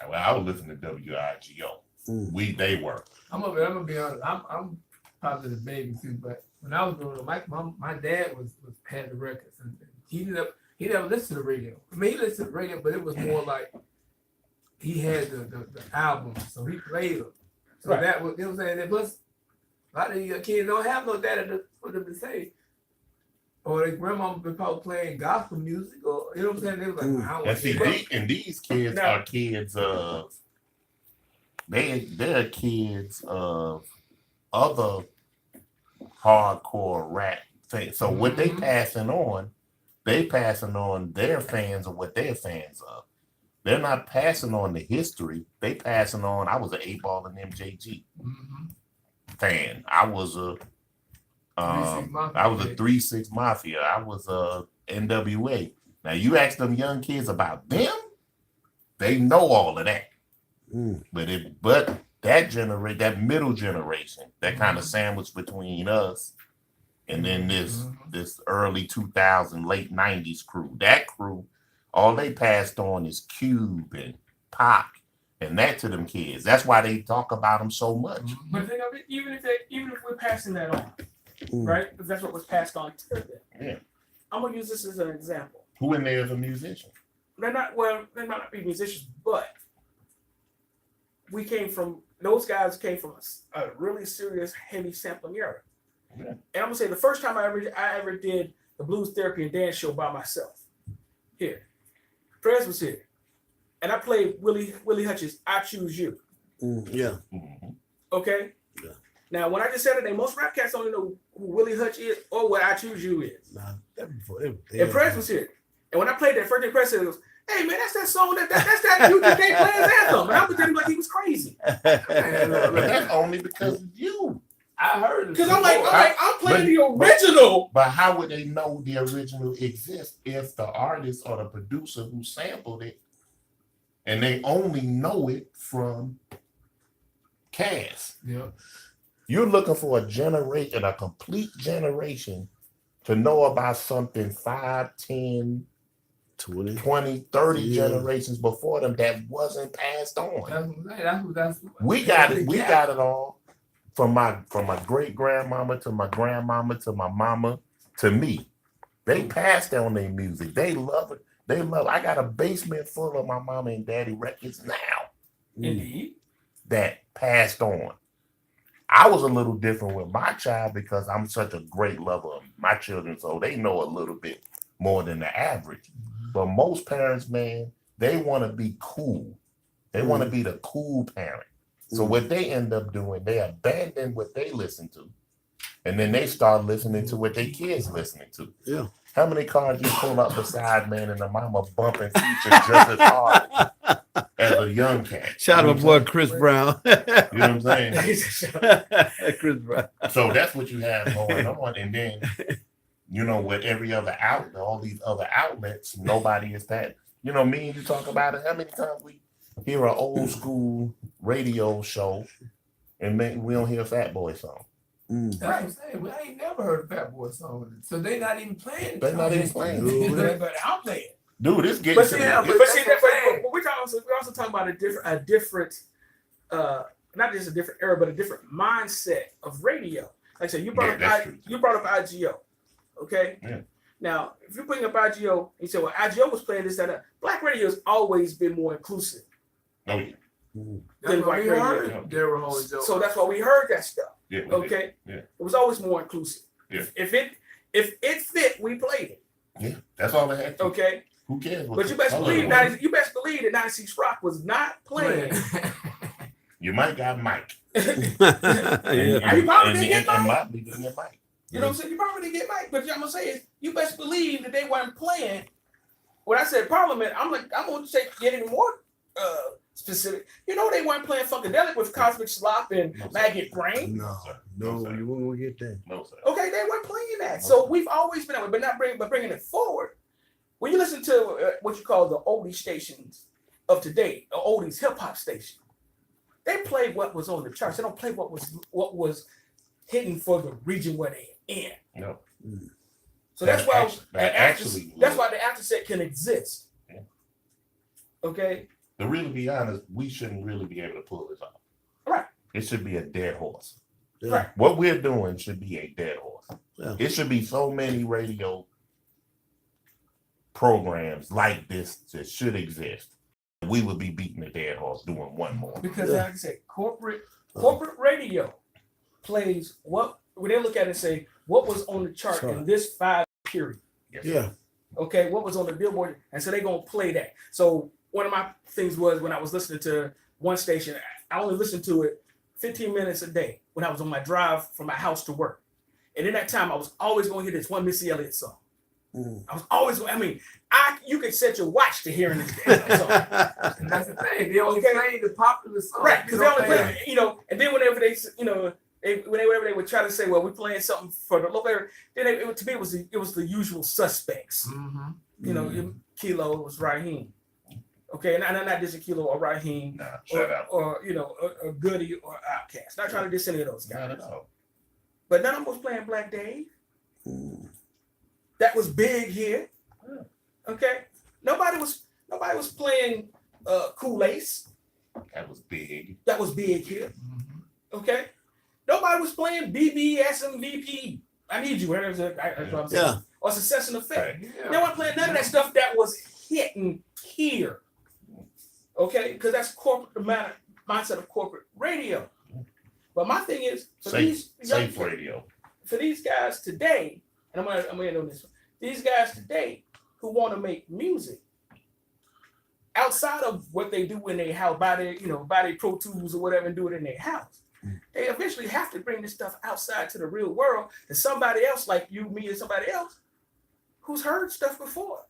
Well, I was listening to WIGO. Mm. They were. I'm gonna be honest. I'm probably the baby too, but when I was growing up, my dad was had the records, and he never listened to the radio. I mean, he listened to the radio, but it was more like he had the albums, so he played them. So Right. that was, you know what I'm saying. And plus, a lot of your kids don't have no data for them to say. Or their grandma been probably playing gospel music, or you know what I'm saying. They was like, I don't And want see, to hear that. these kids Now- are kids of they're kids of other hardcore rap things. So what they Mhm. passing on their fans of what they're fans of. They're not passing on the history. They passing on. I was an 8-Ball and MJG Mhm. fan. I was a 3-6 Mafia. I was a 3-6 Mafia. I was a NWA. Now you ask them young kids about them, they know all of that. Mm. But that middle generation, that kind of Mm-hmm. sandwich between us and then Mhm. this early 2000, late 90s crew. That crew, all they passed on is Cube and Pac and that to them kids. That's why they talk about them so much. Mhm. But think of it, even if we're passing that on, Mm. right? Because that's what was passed on to them. Yeah. I'm gonna use this as an example. Who in there is a musician? They might not be musicians, but those guys came from a really serious heavy sampling era. Yeah. And I'm gonna say the first time I ever did the blues therapy and dance show by myself. Here. Prez was here. and I played Willie Hutch's "I Choose You." Yeah. Mhm. Okay. Yeah. Now, when I just said it, most rap cats don't know who Willie Hutch is or what "I Choose You" is. Nah, that before they And Prez was here, and when I played that, first thing Prez said was, "Hey man, that's that song that's that UGK players anthem," and I was thinking like he was crazy. But that's only because of you. I heard it. Because I'm playing But- the original. But how would they know the original exists if the artist or the producer who sampled it, and they only know it from Cass? Yeah. You're looking for a generation, a complete generation, to know about something 5, 10, 20. 20, 30 Yeah. generations before them that wasn't passed on. That's We got it. We got it all from my great grandmama to my grandmama to my mama to me. They passed on their music. They love it. They love. I got a basement full of my mama and daddy records now Indeed. that passed on. I was a little different with my child because I'm such a great lover of my children, so they know a little bit more than the average. But most parents, man, they want to be cool. They want to be the cool parent. So what they end up doing, they abandon what they listen to, and then they start listening to what their kids listening to. Yeah. How many cars you pull up beside, man, and the mama bumping features just as hard as a young cat? Shout You out know my what I'm boy Chris Brown. saying? You know what I'm saying? Chris Brown. So that's what you have going on, and then with every other outlet, all these other outlets, nobody is that. Me and you talk about it. How many times we hear an old school radio show, and we don't hear a Fat Boy song? That's what I'm saying. I ain't never heard a Fat Boy song. So they not even playing it. They're not even playing it. But I'm playing. Dude, it's getting But to see, the- but that's see, what I'm saying. but we're also talking about a different, not just a different era, but a different mindset of radio. Like I said, you brought Yeah, that's up true. IGO, okay? Yeah. Now, if you bring up IGO, you say, well, IGO was playing this, that. Black radio has always been more inclusive. Oh, yeah. That's what white we radio. heard. They were holding Joe. So that's why we heard that stuff. Yeah, we did. Okay, Yeah. it was always more inclusive. Yeah. If it fit, we played it. Yeah, that's all they had to. Okay, Who cares? what but you best color believe it that was? you best believe that 96 Rock was not playing. You might got Mike. Yeah. You probably didn't get and Mike. might be getting Mike. You know what I'm saying? You probably didn't get Mike, but what I'm gonna say is you best believe that they weren't playing. When I said Parliament, I'm gonna say get any more specific. You know they weren't playing Funkadelic with Cosmic Slop and No, sir. Maggot Brain. No, No, sir. you won't get that. No, sir. Okay, they weren't playing that. So we've always been that way, but bringing it forward. When you listen to what you call the oldie stations of today, the oldies hip hop station, they play what was on the charts. They don't play what was hitting for the region where they're in. No. So that's why That's why the after set can exist. Yeah. Okay. To really be honest, we shouldn't really be able to pull this off. Right. It should be a dead horse. Yeah. Right. What we're doing should be a dead horse. Yeah. It should be so many radio programs like this that should exist. We would be beating a dead horse doing one more. Because Yeah. like I said, corporate radio plays what when they look at it and say what was on the chart Chart. in this 5 period. Yes. Yeah. Okay, what was on the Billboard, and so they're gonna play that. So one of my things was when I was listening to one station, I only listened to it 15 minutes a day when I was on my drive from my house to work. And in that time, I was always going to hear this one Missy Elliott song. I was always, you could set your watch to hearing this damn song. And that's the thing. They only play the popular songs. Right, because they only play. play, and then whenever whenever they would try to say, well, we're playing something for the local area, then to me, it was the usual suspects. Mm-hmm. Kilo was Raheem. Okay, and I'm not dissing Kilo or Raheem Nah, shut up. or a Goody or Outkast. Not trying to diss any of those guys. Not at all. But none of them was playing Black Dave. That was big here. Okay, nobody was playing Kool Ace. That was big. That was big here. Okay, nobody was playing BBSMVP. I Need You. That's what I'm saying. Yeah. Or Success and Effect. Yeah. They weren't playing none of that stuff that was hitting here. Okay, because that's corporate mindset of corporate radio. But my thing is for Safe radio. for these guys today, and I'm gonna end on this one. These guys today who want to make music outside of what they do in their house, buy their Pro Tools or whatever and do it in their house. They eventually have to bring this stuff outside to the real world to somebody else like you, me, or somebody else who's heard stuff before.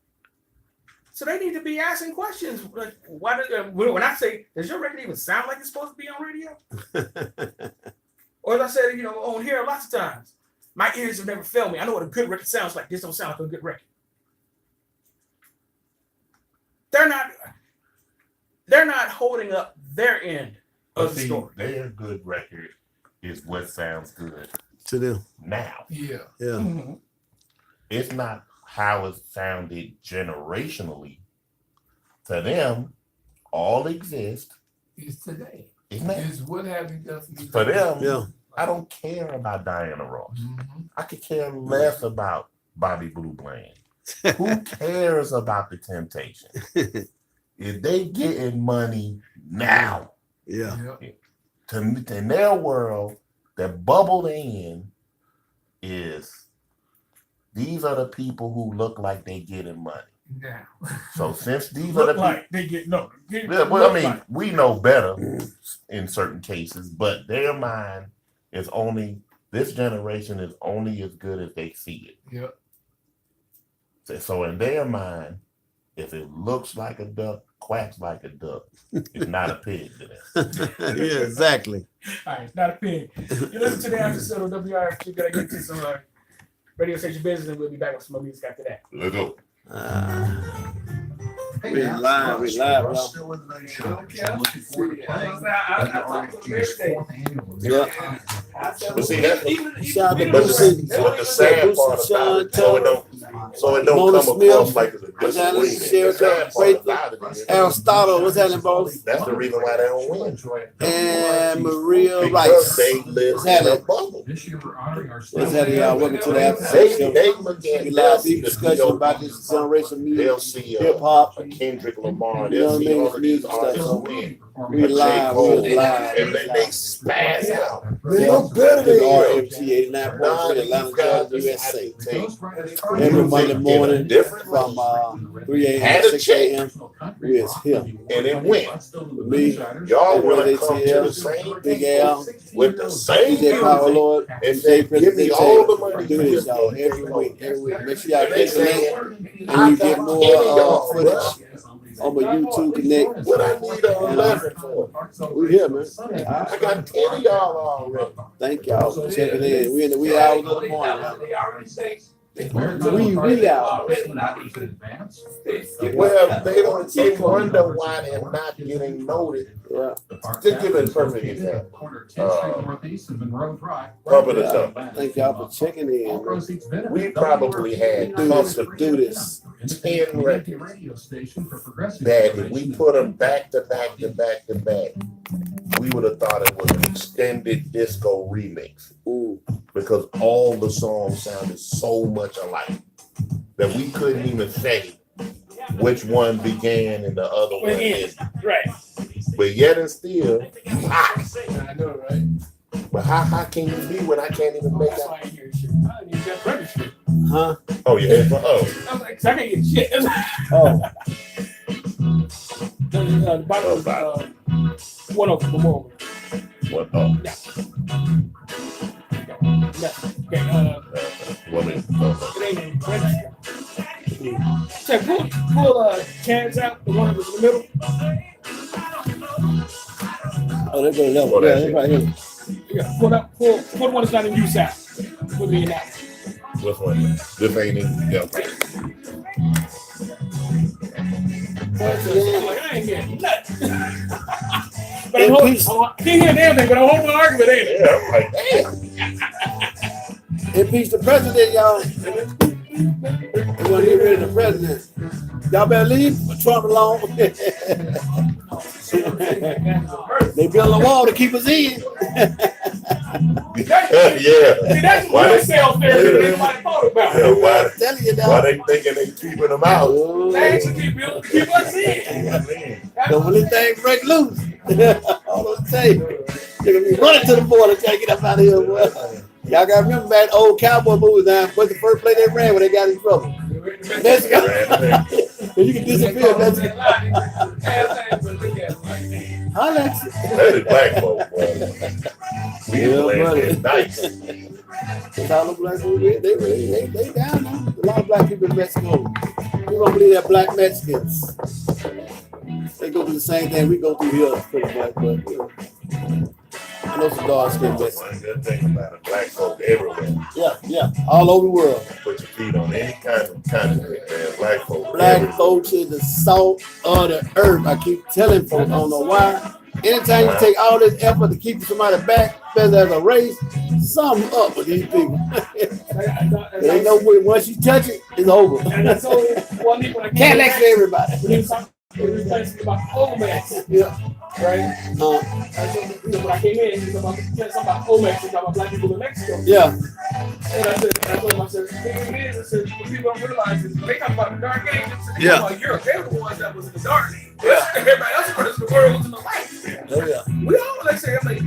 So they need to be asking questions like, why? When I say, does your record even sound like it's supposed to be on radio? Or as I said, on here lots of times, my ears have never failed me. I know what a good record sounds like. This don't sound like a good record. They're not holding up their end of the story. Their good record is what sounds good To them. now. Yeah. Yeah. Mm-hmm. It's not how it sounded generationally. To them, all exists It's today. is now. It's what have you done for me? For them, Yeah. I don't care about Diana Ross. Mhm. I could care less about Bobby Blue Bland. Who cares about the Temptation? If they getting money now, Yeah. Yeah. in their world, the bubble they in is these are the people who look like they getting money. Now. So since these are the Look people, like they get no. yeah, well, I mean, we know better in certain cases, but their mind is only this generation is only as good as they see it. Yep. So in their mind, if it looks like a duck, quacks like a duck, it's not a pig to them. Yeah, exactly. All right, it's not a pig. You listen to the episode of WRFG. You gotta get to some radio station business, and we'll be back with some more music after that. Let's go. We live, y'all. Still in the show. I'm looking forward to playing Yeah. But see, that's Shout out to but Boosie. the sad part about it, so it don't Mona come Smith, across like it's a what's happening? disagreement. The Sheriff sad part Prather, about it is Aristotle, what's happening, boss? that's the reason why they don't win. And Maria Because Rice. they live What's in a happening? bubble. This year we're honoring our What's happening, y'all? Welcome to the after They show. look at We they'll live see deep the discussion Theo about this generation They'll music, see hip hop. a Kendrick Lamar. You know They'll what I see mean? all of these Music stuff. artists So win. we live, we live. And they spaz out. They look better than you. RMT 89.3 Atlanta, Georgia, USA. Every Every Monday morning different from 3 a.m. Had to a 6 check. a.m. We is here. and it went. Me, Y'all want Red to come to ATL, the same Big people Al, with the same DJ Power music Lord, and say, give me all the money do you this, just y'all, gave every me. week, every week. Make sure y'all And they click the link, saying, and you get more footage on my YouTube Connect. what I need on 11 for? We here, man. I got 10 of y'all already. Thank y'all for checking in. We in the wee hours of the morning, man. We out. Well, they wonder why they're not getting noted. Yeah. Just give it a perfect example. Pump it up. Thank y'all for checking in, man. We probably had Do this, comfortably do this. 10 records that if we put them back to back to back to back, we would have thought it was an extended disco remix Ooh. because all the songs sounded so much alike that we couldn't even say which one began and the other one ended. Right. But yet and still, I know, right? but how can you be when I can't even make That's out? why I hear shit. I need that record shit. Huh? Oh yeah, oh I was like, 'cause I can't get shit. Oh. The bottom of one of the more. what? Oh, Yeah. Okay. woman. It ain't even registered. Check, pull Chance out, the one that was in the middle. Oh, they're going level. Oh, Yeah, that's they're it. right here. Yeah, pull the one that's not in use out. Put me in that. Which one? This ain't in. Yeah. I'm like, I ain't getting nothing. But I'm holding, I can't hear damn thing, but I'm holding my argument, ain't it? Yeah, I'm like, damn. Impeach the president, y'all. We're gonna get rid of the president. Y'all better leave Trump alone. They built a wall to keep us in. Yeah. See, that's Why what they- cell therapy that nobody thought about. Yeah, why, I'm telling you why now. they thinking they keeping them out? They actually keep us in. Don't when this thing break loose. All those tape. They're gonna be running to the border trying to get up out of here, boy. Y'all gotta remember that old cowboy movie now. What's the first play they ran when they got in trouble? Mexico. You can disappear, Mexico. That is black folk, boy. We Yeah, buddy. is nice. That's all the black people, they down now. A lot of black people in Mexico. You don't believe that black Mexicans. They go through the same thing we go through here, pretty much, but you know. I know some dark skinned Mexicans. One good thing about it, black folk everywhere. Yeah, all over the world. Put your feet on any kind of continent, man. Black folk. Black everywhere. folks is the salt of the earth. I keep telling folks, I don't know why. Anytime you take all this effort to keep somebody back, especially as a race, something up with these people. There ain't no way. Once you touch it, it's over. And that's all one thing when I came Cadillacs back, for everybody. when he was talking about Omex, Yeah. right? When I came in, he was talking about Omex, he was talking about black people in Mexico. Yeah. And I told him, I said, the thing is, I said, what people don't realize is they talk about the dark ages, they Yeah. talk about Europe. They were the ones that was in the dark. Yeah. Everybody else was in the world was in the light. Oh yeah. We all like say, I'm like,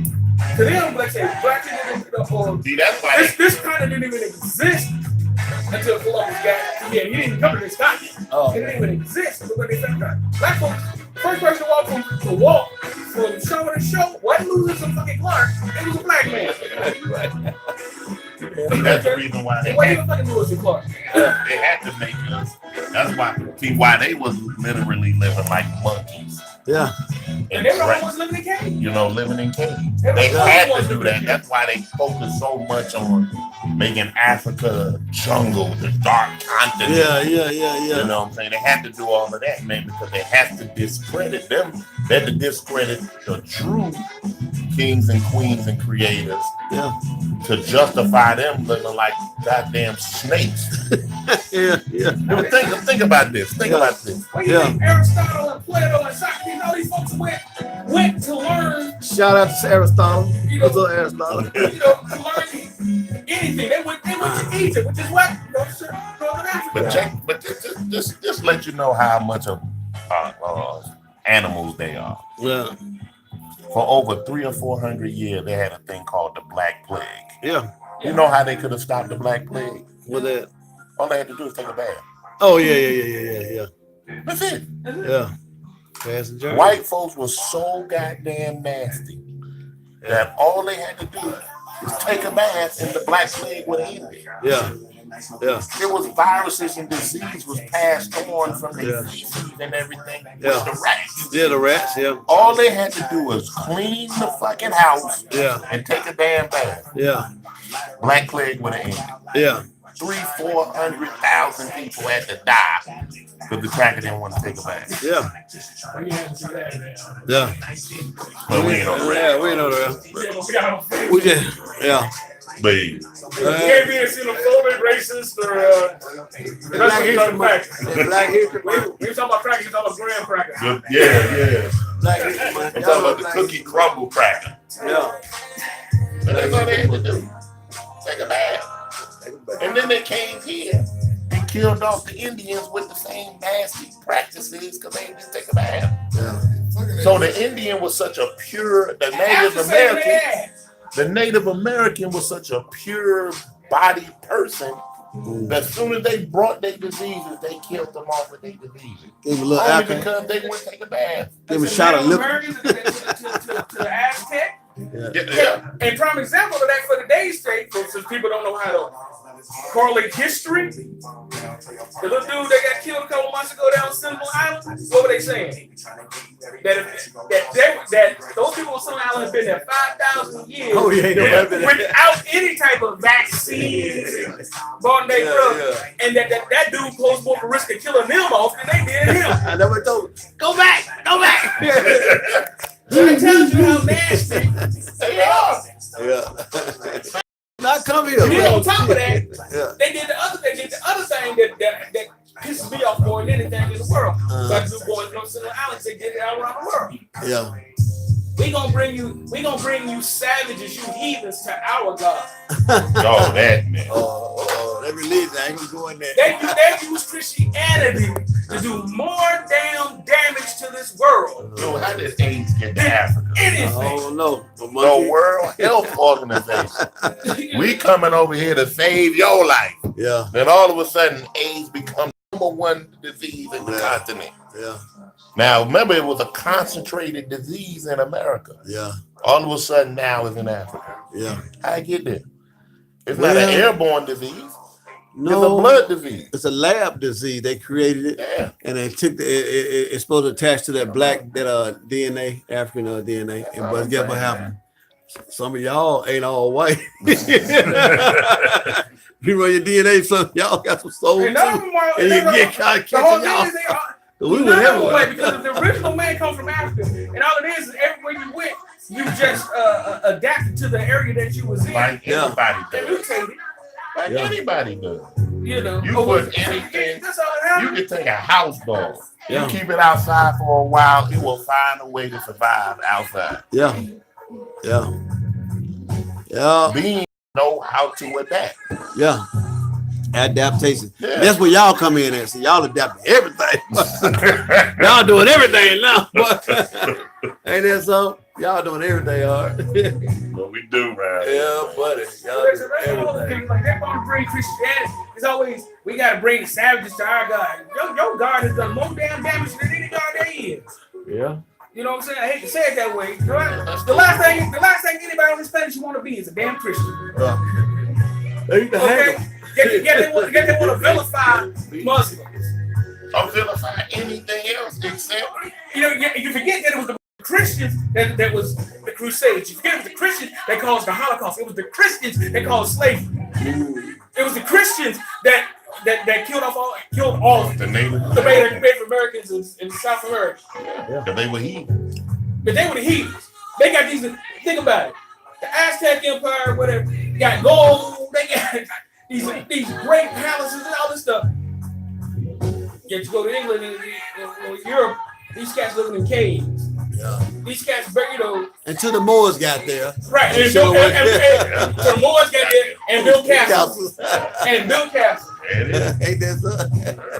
to them, like say, black people, or See, that's why this kind of didn't even exist until Columbus got here. He didn't come to this continent. Oh. It didn't even exist. But when they found out, black folks, first person to walk from show to show, wasn't Lewis and fucking Clark. It was a black man. that's the reason why It wasn't even fucking Lewis and Clark. they had to make us. That's why they was literally living like monkeys. Yeah. And they were the ones living in caves. You know, living in caves. They They were the had ones to do living that. in That's why they focus so much on making Africa jungle, the dark continent. Yeah. You know what I'm saying? They had to do all of that, man, because they had to discredit them. They had to discredit the true kings and queens and creators Yeah. to justify them looking like goddamn snakes. Yeah. Think about this. Think about this. What do you think Aristotle and Plato and Socrates, all these folks went to learn, Shout out to Aristotle. you know, What's up, Aristotle? to learn anything. They went to Egypt, which is what Northern Africa. But just let you know how much of animals they are. Yeah. For over 300 or 400 years, they had a thing called the Black Plague. Yeah. You know how they could have stopped the Black Plague? With that. All they had to do is take a bath. Oh yeah. That's it. Yeah. Passenger. White folks were so goddamn nasty that all they had to do was take a bath and the Black Plague would end it. Yeah. It was viruses and disease was passed on from the Yeah. feces and everything Yeah. with the rats. Yeah, the rats, yeah. All they had to do was clean the fucking house Yeah. and take a damn bath. Yeah. Black Plague would have ended. Yeah. 300,000-400,000 people had to die because the cracker didn't want to take a bath. Yeah. We had to see that, man. Yeah. But we ain't on the radio. Yeah, we know that. We just, yeah. But You can't be a xenophobic, racist, or Black History Month. Black History we Month. talking about crackers, you talking about graham crackers. yeah. Black History Month. I'm talking about the cookie crumble cracker. Yeah. But that's all they had to do. Take a bath. And then they came here and killed off the Indians with the same nasty practices because they didn't take a bath. Yeah. So the Indian was such a pure, the Native American was such a pure body person that as soon as they brought their diseases, they killed them off with their diseases. Give him a little Only alcohol. because they wouldn't take a bath. Give him a shot of liquor. Americans to the Aztec. Yeah. And prime example of that for today's state, since people don't know how to correlate history. The little dude that got killed a couple months ago down Central Island, what were they saying? That those people on Central Island have been there 5,000 years. Oh, yeah. Without any type of vaccines, brought their drugs, and that dude posed more risk of killing them off than they did him. I never told. Go back. So it tells you how nasty they are. Yeah. Not come here. And then on top of that, Yeah. they did the other thing that pisses me off more than anything in the world. Like the boys on Central Island, they get it out around the world. Yeah. We gonna bring you savages, you heathens to our God. Oh, that man. That religion, I ain't gonna go in there. They use Christianity to do more damn damage to this world. So how did AIDS get to Africa? Anything. Oh no. The World Health Organization. We coming over here to save your life. Yeah. Then all of a sudden, AIDS becomes #1 disease in the continent. Yeah. Now, remember, it was a concentrated disease in America. Yeah, All of a sudden, now it's in Africa. yeah. How it get there? It's not an airborne disease. It's a No, blood disease. it's a lab disease. They created it, Yeah. and they took it's supposed to attach to that black DNA, African DNA. And but guess what happened? Some of y'all ain't all white. You run your DNA, some of y'all got some soul too, And none of them are. and you get caught The whole catching thing y'all. is they are. We None went of them everywhere. white because the original man comes from Africa, and all it is everywhere you went, you just adapted to the area that you was in Like Yeah. anybody and does. mutated. Like Yeah. anybody does. You know, You Oh, put well, anything- That's all that You happened. can take a house dog. Yeah. You keep it outside for a while, it will find a way to survive outside. Yeah, yeah, yeah, Beings know how to adapt. yeah. Adaptation. Yeah. That's where y'all come in at. So y'all adapt to everything. Y'all doing everything now. But ain't that so? Y'all doing everything hard. What we do, man. Yeah, buddy. Y'all That's do the whole everything. thing. Like, they want to bring Christianity. It's always, we got to bring the savages to our God. Your God has done more damn damage than any God there is. Yeah. You know what I'm saying? I hate to say it that way. The last thing anybody on this planet you want to be is a damn Christian. They used to hang Okay? 'em. Yet they want to vilify Muslims. I'm vilifying anything else except You know, you forget that it was the Christians that was the Crusades. You forget it was the Christians that caused the Holocaust. It was the Christians that caused slavery. It was the Christians that killed all the Native the Native Americans in South America. Because they were heathens. But they were the heathens. They got these. Think about it. The Aztec Empire, whatever, got gold. They got these great palaces and all this stuff. Yet you go to England and Europe, these cats living in caves. Yeah. These cats, you know, Until the Moors got there. right? And Sure Bill, was. and the Moors got there and built castles. Castles. And built castles. And it- Ain't that so?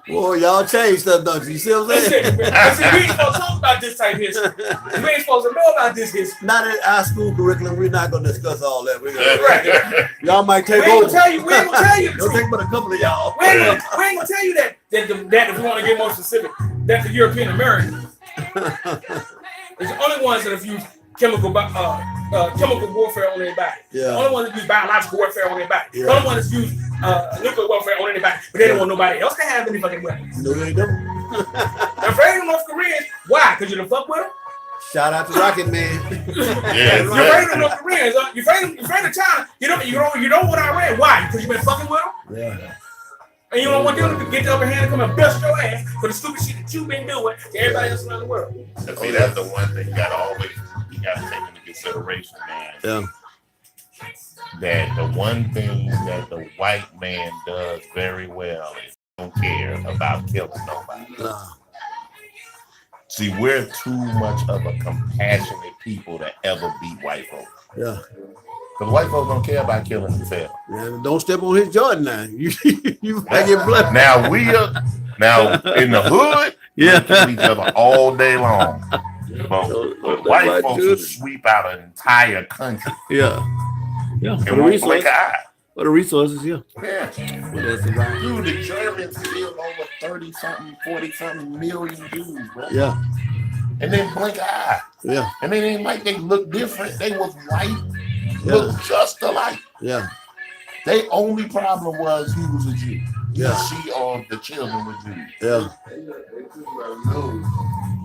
Boy, y'all changed stuff, don't you? You see what I'm Listen, saying? we ain't supposed to talk about this type of history. We ain't supposed to know about this history. Not in our school curriculum. We're not gonna discuss all that. Right. Y'all might We take ain't over. gonna tell you. We ain't gonna tell you the Don't truth. take but a couple of y'all. We ain't gonna tell you that if we want to get more specific, that the European Americans is the only ones that have used chemical warfare on their body. Yeah. The only ones that use biological warfare on their body. Yeah. The only ones that use nuclear warfare on anybody, but they don't want nobody else to have any fucking weapons. No, they don't. They're afraid of North Koreans. Why? Because you done fuck with them? Shout out to Rocket Man. Yeah, You're afraid of North Koreans. You're afraid of China. You don't want Iran. Why? Because you've been fucking with them? Yeah. And you don't want them to get the upper hand and come and bust your ass for the stupid shit that you've been doing to everybody else around the world. See, that's the one thing you gotta take into consideration, man. Yeah. That the one thing that the white man does very well is don't care about killing nobody. Nah. See, we're too much of a compassionate people to ever beat white folks. Yeah. Because white folks don't care about killing themselves. Man, don't step on his Jordan now. You might get blood. Now in the hood, Yeah. we kill each other all day long. But Don't white let folks my will children- sweep out an entire country Yeah. Yeah. For the and won't resources. blink an eye. For the resources, yeah. Yeah. But that's about. Dude, the Germans killed over 30-something, 40-something million Jews, bro. Yeah. And then blink an eye. Yeah. And it ain't like they look different. They was white, look just alike. Yeah. Their only problem was he was a Jew. Yeah. She or the children were Jews. Yeah.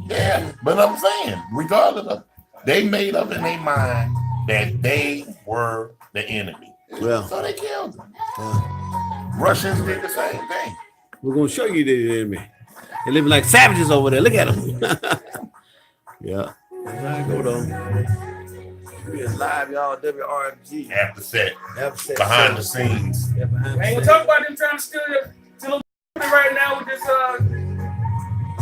Yeah, but I'm saying, regardless of, they made up in their mind that they were the enemy. Yeah. So they killed them. Yeah. Russians did the same thing. We're gonna show you the enemy. They're living like savages over there. Look at them. Yeah. That's how it go though. We is live, y'all. WRFG. After set, behind the scenes. Yeah, behind I ain't gonna talk about them trying to steal the right now with this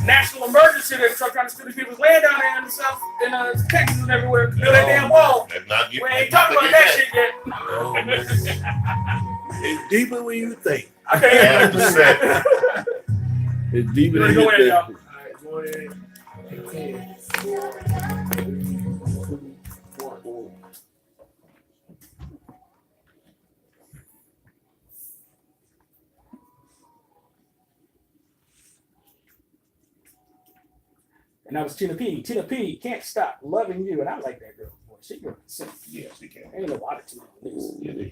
national emergency that's trying to steal these people's land down there in the South, in Texas and everywhere. Build that damn wall. Let's not get- We ain't let's not talking about forget that shit yet. It's deeper when you think. After set. It's deeper Go than you ahead, think. y'all. All right, go ahead. And that was Tina P. Tina P. Can't Stop Loving You. And I like that girl. Boy, she girl can sing. Yes, we can. Ain't no attitude on this. Yeah,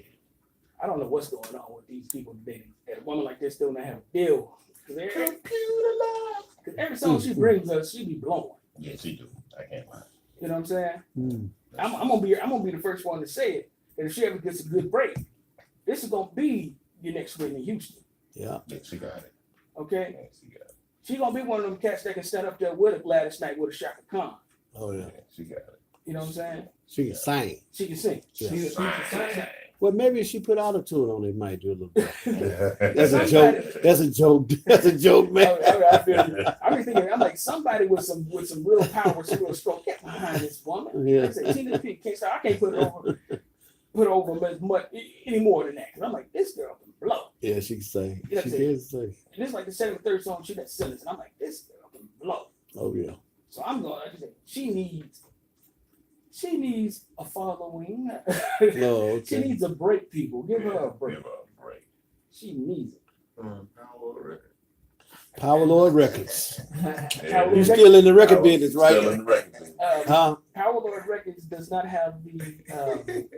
I don't know what's going on with these people today. That a woman like this still not have a deal. Because every song she brings us, she be blowing. yeah, she do. I can't lie. You know what I'm saying? Mm. I'm gonna be the first one to say it. That if she ever gets a good break, this is gonna be your next Whitney Houston. Yeah. Yeah, she got it. Okay? Yeah, she got it. She gonna be one of them cats that can stand up there with a Gladys Knight with a Shaka Khan. Oh yeah. Yeah, she got it. You know what I'm saying? She can sing. She can sing. Yeah. Well, maybe if she put autotune on it, might do a little bit. That's That's a joke. That's a joke. That's a joke, man. I feel you. I'm just thinking, I'm like somebody with some real power, some real stroke. Get behind this woman. Yeah. I said, Tina P. Can't stop. I can't put her over as much any more than that. Cause I'm like, this girl can blow. Yeah, she can sing. Yeah, She see. can sing. And this is like the 73rd song she got singing, and I'm like, this girl can blow. Oh yeah. So I'm going. I say, she needs a following. Oh, She okay. needs a break. People, give her a break. Give her a break. She needs it. Power Lord Records. Yeah. You still in the record business, right? Still in the record business. Huh? Power Lord Records does not have the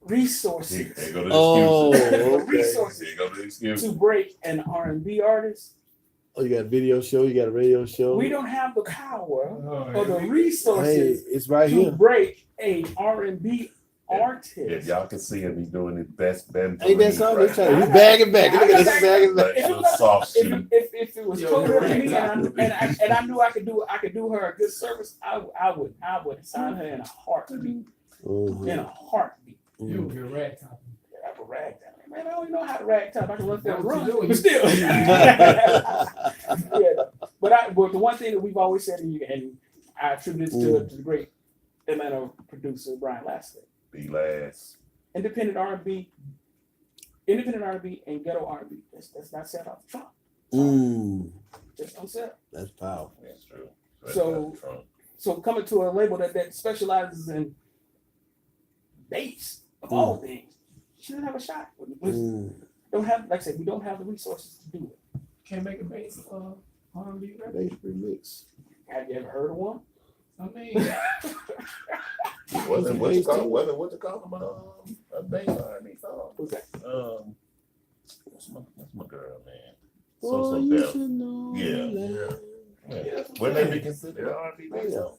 resources There go the Oh, excuses. okay. resources There go the excuses. to break an R&B artist. Oh, you got a video show. You got a radio show. We don't have the power Oh, or the Hey, resources it's right to here. break a R&B If artist. y'all can see him, he's doing his best Ben. Ain't that something? Right He's bagging back. Look at this bagging back. That little soft If, shoe. if it was totally up to me and I knew I could do her a good service, I would sign her in a heartbeat. Mhm. In a heartbeat. You would be a rag top. I have a rag top. Man, I don't even know how to rag top. I can run That's through what run, you do. but still. Yeah, but the one thing that we've always said, and I attribute it to the great Atlanta producer Brian Lashley, Be last. independent R&B and ghetto R&B. That's not set off the top. Mm, Just don't sell. that's powerful. That's true. So- So coming to a label that specializes in bass of all things, she doesn't have a shot. Don't have, like I said, we don't have the resources to do it. Can't make a bass R&B record. Bass remix. Have you ever heard of one? I mean, Wasn't what you call them? A bass R&B song. Who's that? What's my girl, man? Oh, So you Bell. should know. Yeah. that. Yeah. Wouldn't that be considered an R&B bass song?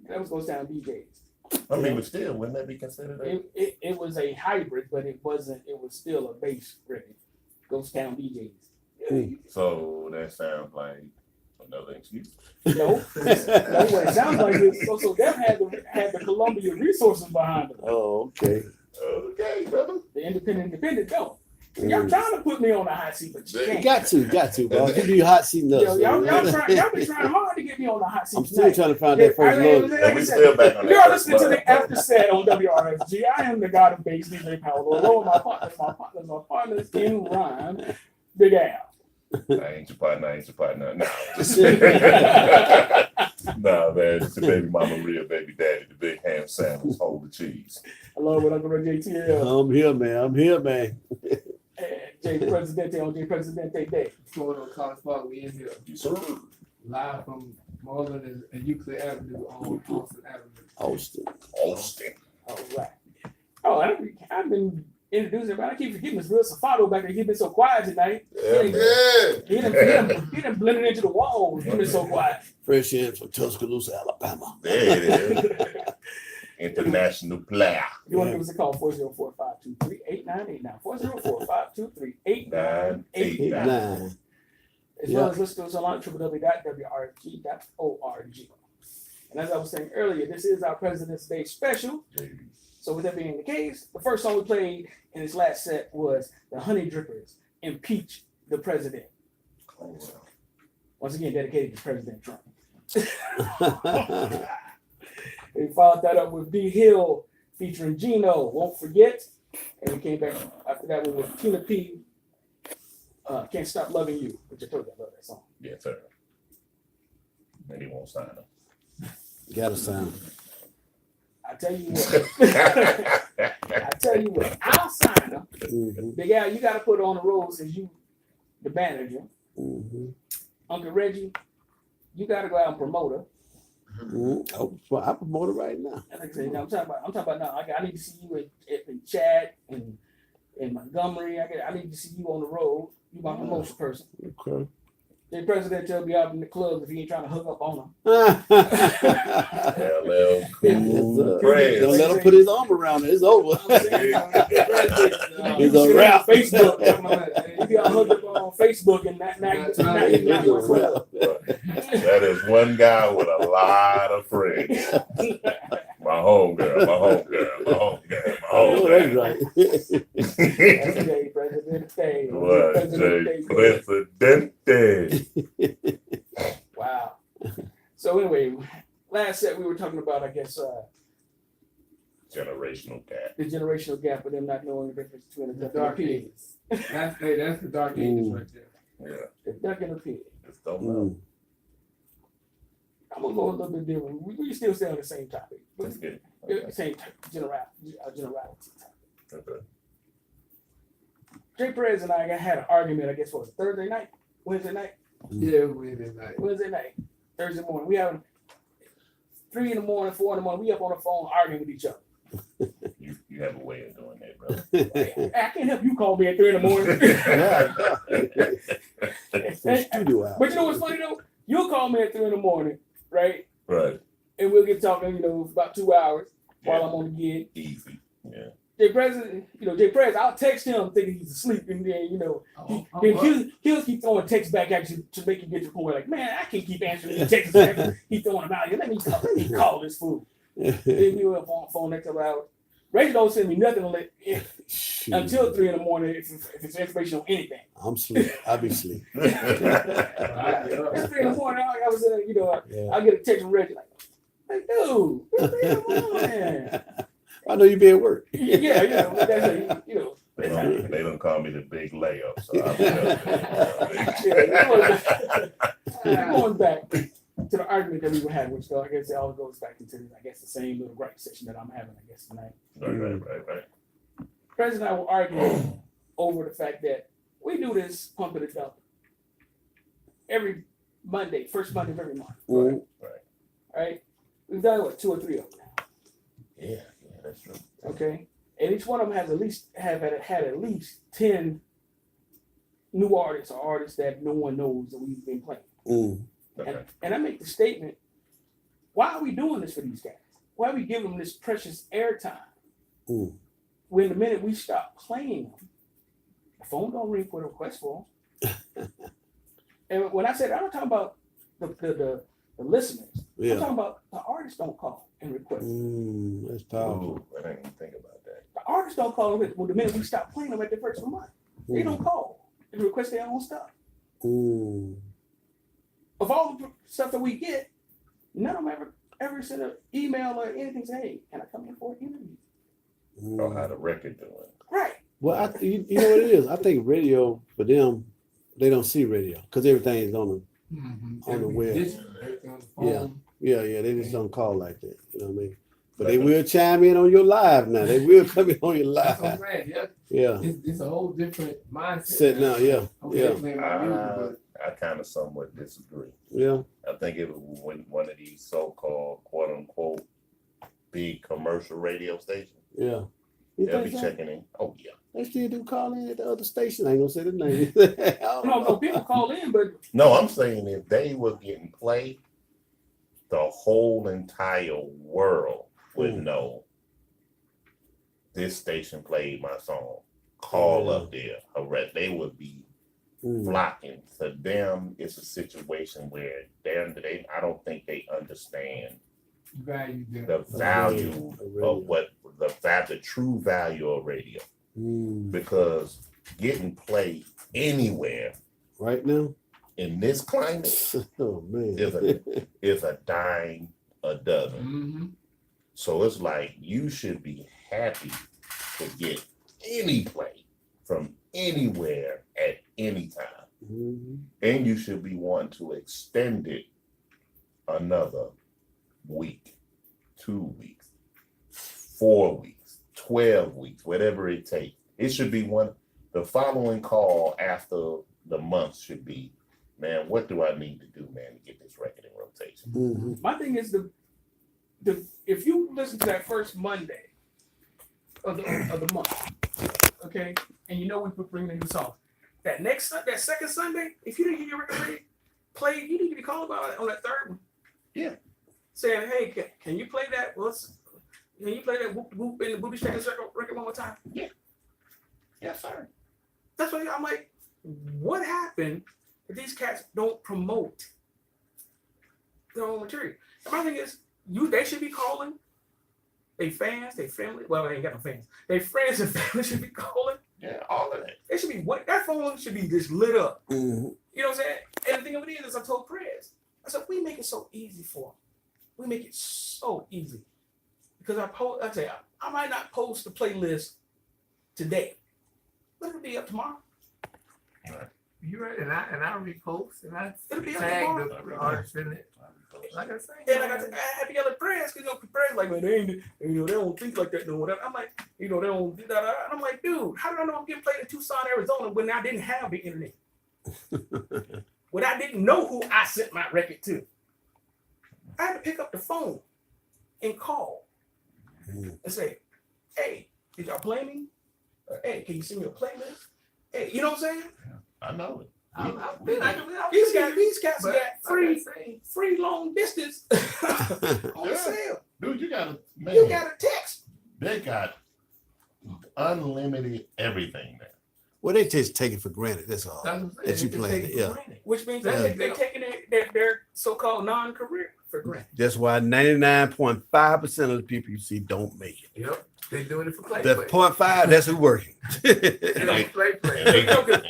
That was Ghost Town DJs. I mean, but still, wouldn't that be considered a It was a hybrid, but it wasn't. It was still a bass record. Ghost Town DJs. So that sounds like another excuse. No, that's what it sounds like. So them had the Columbia resources behind them. Oh, okay. Okay, brother. The independent don't. Y'all trying to put me on the hot seat, but you You can't. got to, bro. You do hot seat nuts. Yo, y'all been trying hard to get me on the hot seat. I'm still tonight. trying to find that first load. And we still back on You're that. listening to the after set on WRFG. I am the god of bass, DJ Power. Lord, my partners in rhyme, Big Al. I ain't your partner. No. Nah, man. It's the baby mama, real baby daddy, the big ham sandwich, hold the cheese. I love what Uncle JTL. I'm here, man. J Presidente on J Presidente Day. going on College Park, we in here You sir? live from Marlin and Euclid Avenue on Austin Avenue. Austin. Austin. All right. Oh, I've been introducing everybody. I keep forgetting this real Safato back there. He's been so quiet tonight. Yeah, man. He done blended into the wall. He's been so quiet. Fresh in from Tuscaloosa, Alabama. There it is. International player. You want to give us a call? 404-523-8989. 404-523-8989. 9. As well as listen to us online at www.wrg.org. And as I was saying earlier, this is our President's Day special. So with that being the case, the first song we played in this last set was the Honey Drippers, Impeach the President. Once again, dedicated to President Trump. We followed that up with D Hill featuring Gino, Won't Forget. And we came back after that one with Tina P, Can't Stop Loving You, which I told you I love that song. Yes, sir. And he won't sign up. Gotta sign. I tell you what, I'll sign them. Mm-hmm. Big Al, you got to put on the road since you the manager. Mm-hmm. Uncle Reggie, you got to go out and promote her. I promote it right now. Like I said, I'm talking about now. I need to see you in Chad and in Montgomery. I need to see you on the road. You my promotion person. Okay. The president will be out in the club if he ain't trying to hook up on him. LL Cool. Fred. Don't let him put his arm around it. It's over. It's a wrap. Facebook. You got hooked up on Facebook and not It's a wrap. That is one guy with a lot of friends. My homegirl, my homegirl, my homegirl, my Oh, that's homegirl. right. That's okay, Presidente. What? Jay Presidente. Wow. So anyway, last set we were talking about, I guess, Generational gap. the generational gap of them not knowing the difference between The a duck and a dark pig. ages. That's the dark ages right there. Yeah. The duck and a pig. Just don't know. Mm. I'm gonna go a little bit different. We still stay on the same topic, but That's good. same generality topic. Okay. Jay Perez and I had an argument, I guess, what was it, Thursday night? Wednesday night? Yeah, Wednesday night. Wednesday night. Thursday morning. We having 3 in the morning, 4 in the morning. We up on the phone arguing with each other. You have a way of doing that, brother. I can't help you call me at 3 in the morning. From studio out. But you know what's funny though? You'll call me at 3 in the morning, right? Right. And we'll get talking, for about 2 hours while Yeah. I'm on the gig. Easy. Yeah. Jay Perez, I'll text him thinking he's asleep, and then he'll keep throwing texts back at you to make you get to the point like, man, I can't keep answering these texts. He's throwing them out here. Let me call this fool. Then he'll have on phone next hour. Reggie don't send me nothing until 3 in the morning if it's information on anything. I'm sleep. I be sleep. It's 3 in the morning. I was Yeah. I get a text from Reggie like, dude, it's 3 in the morning. I know you be at work. Yeah, that's They don't call me the big layup. So Going back to the argument that we were having, which I guess it all goes back into the same little gripe session that I'm having, I guess, tonight. Right. President and I were arguing over the fact that we do this pump it up every Monday, first Monday of every month. Mm. Right? We've done 2 or 3 of them now. Yeah, that's true. Okay. And each one of them has had at least 10 new artists or artists that no one knows that we've been playing. Mm. Okay. And I make the statement, why are we doing this for these guys? Why are we giving them this precious airtime? Mm. When the minute we stop playing them, the phone don't ring for the request for them. And when I said, I'm not talking about the listeners. Yeah. I'm talking about the artists don't call and request. That's powerful. Ooh, I didn't even think about that. The artists don't call and well, the minute we stop playing them at the first of the month, they don't call and request their own stuff. Mm. Of all the stuff that we get, none of them ever send an email or anything say, hey, can I come in for an interview? Know how the record doing. Right. Well, you know what it is? I think radio, for them, they don't see radio because everything's on the web. Yeah, they just don't call like that. You know what I mean? But they will chime in on your live now. They will come in on your That's what live. I'm saying. Yeah. Yeah. It's a whole different mindset. Set now, yeah. I'm Yeah. definitely in my music, I kind of somewhat disagree. Yeah. I think it was when one of these so-called quote unquote big commercial radio stations. Yeah. You They'll think be so? checking in. Oh yeah. They still do call in at the other station. I ain't gonna say the name. No, people call in, but No, I'm saying if they were getting played, the whole entire world would know this station played my song. Call up there. They would be flocking. For them, it's a situation where I don't think they understand value them. the value of the true value of radio. Because getting played anywhere Right now? in this climate Oh man. is a dime a dozen. Mm-hmm. So it's like you should be happy to get any play from anywhere at any time. And you should be wanting to extend it another week, 2 weeks, 4 weeks, 12 weeks, whatever it takes. It should be the following call after the month should be, man, what do I need to do, man, to get this record in rotation? Mm-hmm. My thing is the if you listen to that first Monday of the month, okay, and you know we bring a new song, that second Sunday, if you didn't get your record played, you need to be calling about it on that third one. Yeah. Saying, hey, can you play that? Can you play that whoop whoop in the booby shaking record one more time? Yeah. Yes, sir. That's what I'm like. What happened if these cats don't promote their own material? And my thing is, they should be calling their fans, their family. Well, they ain't got no fans. Their friends and family should be calling. Yeah, all of that. They should be that phone should be just lit up. Mm-hmm. You know what I'm saying? And the thing of it is, I told Prez, I said, we make it so easy for them. We make it so easy. Because I might not post the playlist today, but it'll be up tomorrow. You're right, and I repost and I It'll be up tag tomorrow. the artist in it. Like I say, And I had to yell at Prez because Prez like, man, they don't think like that no whatever. I'm like, they don't do that. I'm like, dude, how did I know I'm getting played in Tucson, Arizona when I didn't have the internet? When I didn't know who I sent my record to. I had to pick up the phone and call and say, hey, did y'all play me? Hey, can you send me a playlist? Hey, you know what I'm saying? I know it. These cats got free long distance on Yeah. sale. Dude, you got You got a text. they got unlimited everything there. Well, they just take it for granted. That's all. That you playing it, yeah. Which means Yeah. they're taking their so-called non-career for granted. That's why 99.5% of the people you see don't make it. Yep, they doing it for play. That 0.5, that's who's working. They don't play. And they working.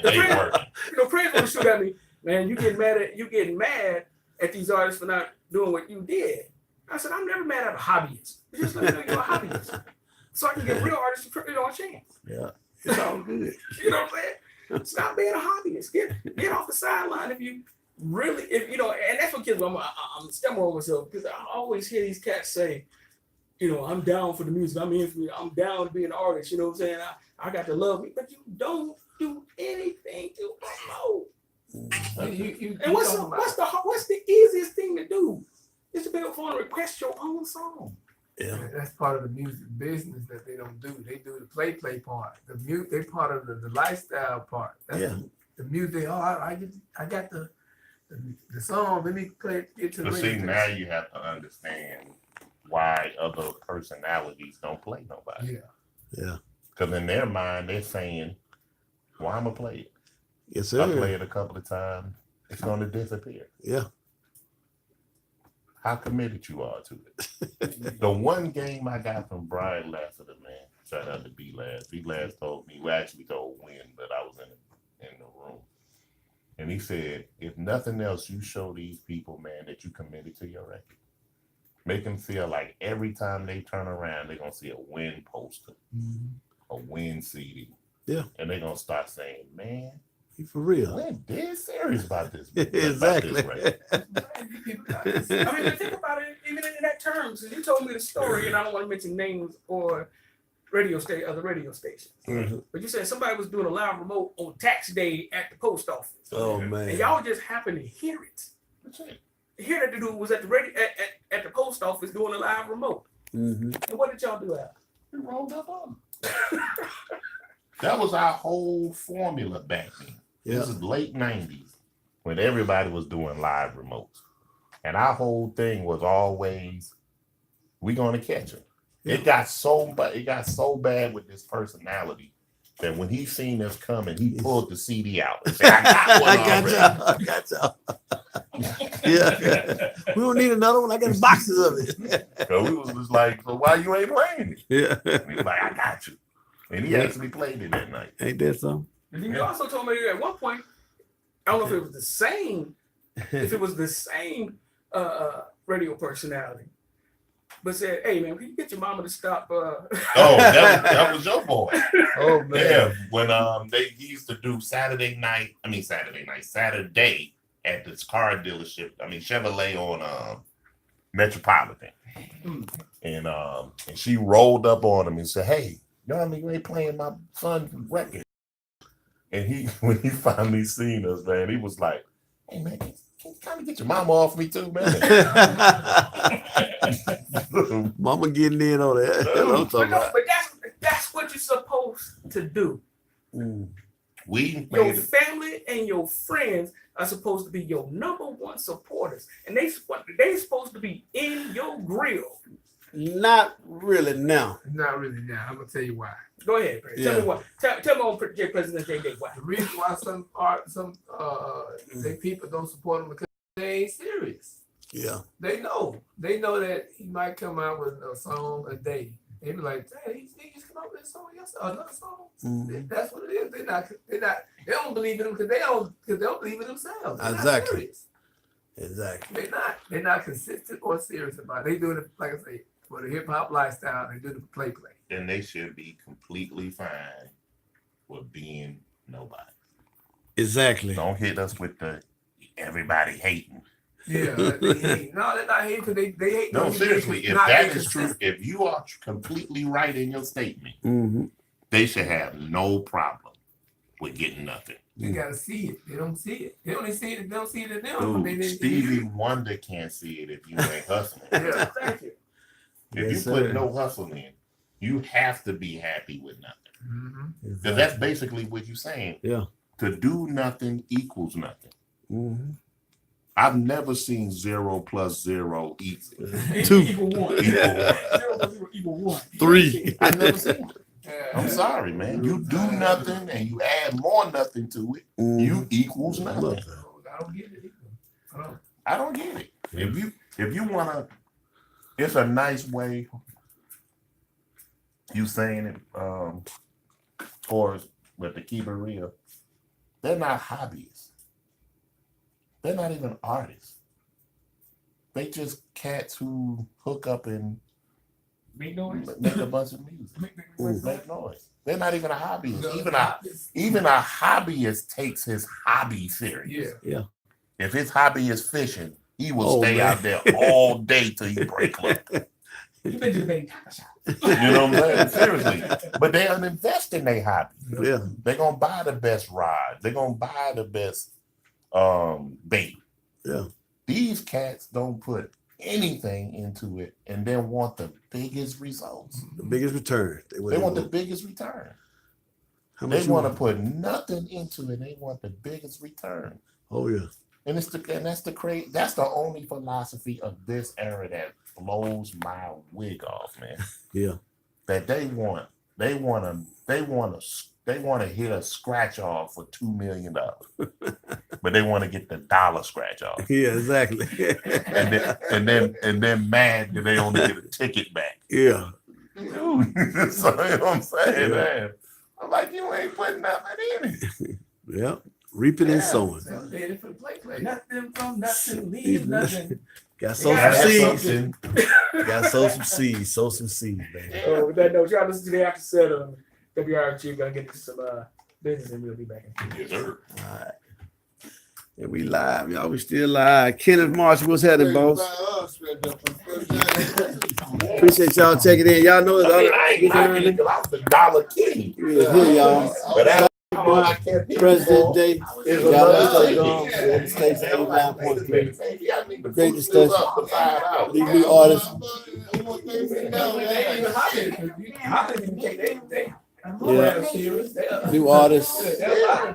Prez gonna shoot at me, man. You getting mad at these artists for not doing what you did. I said, I'm never mad at a hobbyist. Just let me know you're a hobbyist, so I can give real artists a chance. Yeah, it's all good. You know what I'm saying? Stop being a hobbyist. Get off the sideline if you really, and that's what kids. I'm stepping over myself because I always hear these cats say, I'm down for the music. I'm down to be an artist. You know what I'm saying? I got to love me, but you don't do anything to promote. And what's the easiest thing to do? Is to be able to request your own song. Yeah. That's part of the music business that they don't do. They do the play part. They part of the lifestyle part. That's the music. Oh, I got the song. Let me play it to the But see, radio. now you have to understand why other personalities don't play nobody. Yeah. Because in their mind, they're saying, well, I'm going to play it. Yes, I sir. play it a couple of times. It's going to disappear. Yeah. How committed you are to it. The one game I got from Brian Lassiter, man, shout out to B-Laz. B-Laz told me, we actually told Win, but I was in the room. And he said, if nothing else, you show these people, man, that you committed to your record. Make them feel like every time they turn around, they're going to see a Win poster, a Win CD. Yeah. And they're going to start saying, man, You for real. we're dead serious about this. Exactly. About this record. I mean, think about it, even in that terms. You told me the story, and I don't want to mention names or other radio stations. Mhm. But you said somebody was doing a live remote on tax day at the post office. Oh, And man. y'all just happened to hear it. That's it. Hear that the dude was at the radio at the post office doing a live remote. Mhm. And what did y'all do after? We rolled up on them. That was our whole formula back then. Yeah. This is late 90s when everybody was doing live remotes. And our whole thing was always, we gonna catch him. It got so bad with this personality that when he seen us coming, he pulled the CD out and said, I got one I got y'all. Yeah. We don't need another one. I got boxes of it. So we was just like, so why you ain't playing it? Yeah. And he was like, I got you. And he actually played it that night. Ain't that something? And then you also told me at one point, I don't know if it was the same, radio personality, but said, "Hey man, can you get your mama to stop?" Oh, that was your boy. Oh, man. Yeah, when he used to do Saturday at this car dealership. Chevrolet on Metropolitan. And she rolled up on him and said, "Hey, you ain't playing my son's record." And when he finally seen us, man, he was like, Hey man, can you kind of get your mama off me too, man? Mama getting in on that. That's what I'm But, talking no, about. but that's what you're supposed to do. We Your made it. family and your friends are supposed to be your number one supporters, and they supposed to be in your grill. Not really now. Not really now. I'm gonna tell you why. Go ahead, Brad. Tell me what. Tell me on President JJ why. The reason why some they people don't support him because they ain't serious. Yeah. They know that he might come out with a song a day. They be like, hey, he just come out with a song yesterday, another song. That's what it is. They don't believe in him because they don't believe in themselves. They're not Exactly. serious. Exactly. They're not consistent or serious about it. They doing it, like I say, for the hip hop lifestyle. They do it for play. Then they should be completely fine with being nobody. Exactly. Don't hit us with the everybody hating. Yeah, they hate. No, they're not hating because they hate. No, them seriously, because if not that being is true, consistent. if you are completely right in your statement, Mm-hmm. they should have no problem with getting nothing. They gotta see it. They don't see it. They only see it. They don't see it in them. Dude, Stevie Wonder can't see it if you ain't hustling. Yeah. Thank you. If Yes, you put sir. no hustle in, you have to be happy with nothing. Mm-hmm. Because that's basically what you're saying. Yeah. To do nothing equals nothing. Mm-hmm. I've never seen 0 plus 0 equal. Two. Equal one. Equal one. 0 plus 0 equal 1. 3. I've never seen it. I'm sorry, man. You do nothing and you add more nothing to it. You equals nothing. I don't get it either. I don't get it. If you wanna, it's a nice way. You saying it, but to keep it real, they're not hobbyists. They're not even artists. They just cats who hook up and Make noise. make a bunch of music, make noise. They're not even a hobbyist. No, Even a hobbyist takes his hobby serious. Yeah. If his hobby is fishing, he will Oh, stay man. out there all day till he break club. You been to the baby taco shop. You know what I'm saying? Seriously. But they don't invest in their hobby. Yeah. They're gonna buy the best rod. They're gonna buy the best bait. Yeah. These cats don't put anything into it and then want the biggest results. The biggest return. They want the biggest return. How They much you want to put nothing into it. They want the biggest return. Oh yeah. And that's the only philosophy of this era that blows my wig off, man. Yeah. That they want to hit a scratch off for $2 million, but they want to get the dollar scratch off, Yeah. Exactly. and then mad that they only get a ticket back. Yeah. Dude, so you know what I'm saying, Yeah. man. I'm like, you ain't putting nothing in it. Yeah. Reaping and sowing. They for the play. Nothing from nothing, leave nothing. Got sow Yeah, some that's seeds. Got sow some seeds. Sow some seeds, man. With that note, y'all listen to the after set of WRG. Gonna get to some business and we'll be back. Yes, sir. All right. And we live, y'all. We still live. Kenneth Marshall, what's happening, boss? Appreciate y'all checking in. Y'all know I it's ain't knocking it 'cause I was the dollar king. here, y'all. But that I can't be President Day. It's Y'all another know thing. on the States 89.3. Y'all need to Great food discussion. this up for $5. These new artists. New artists.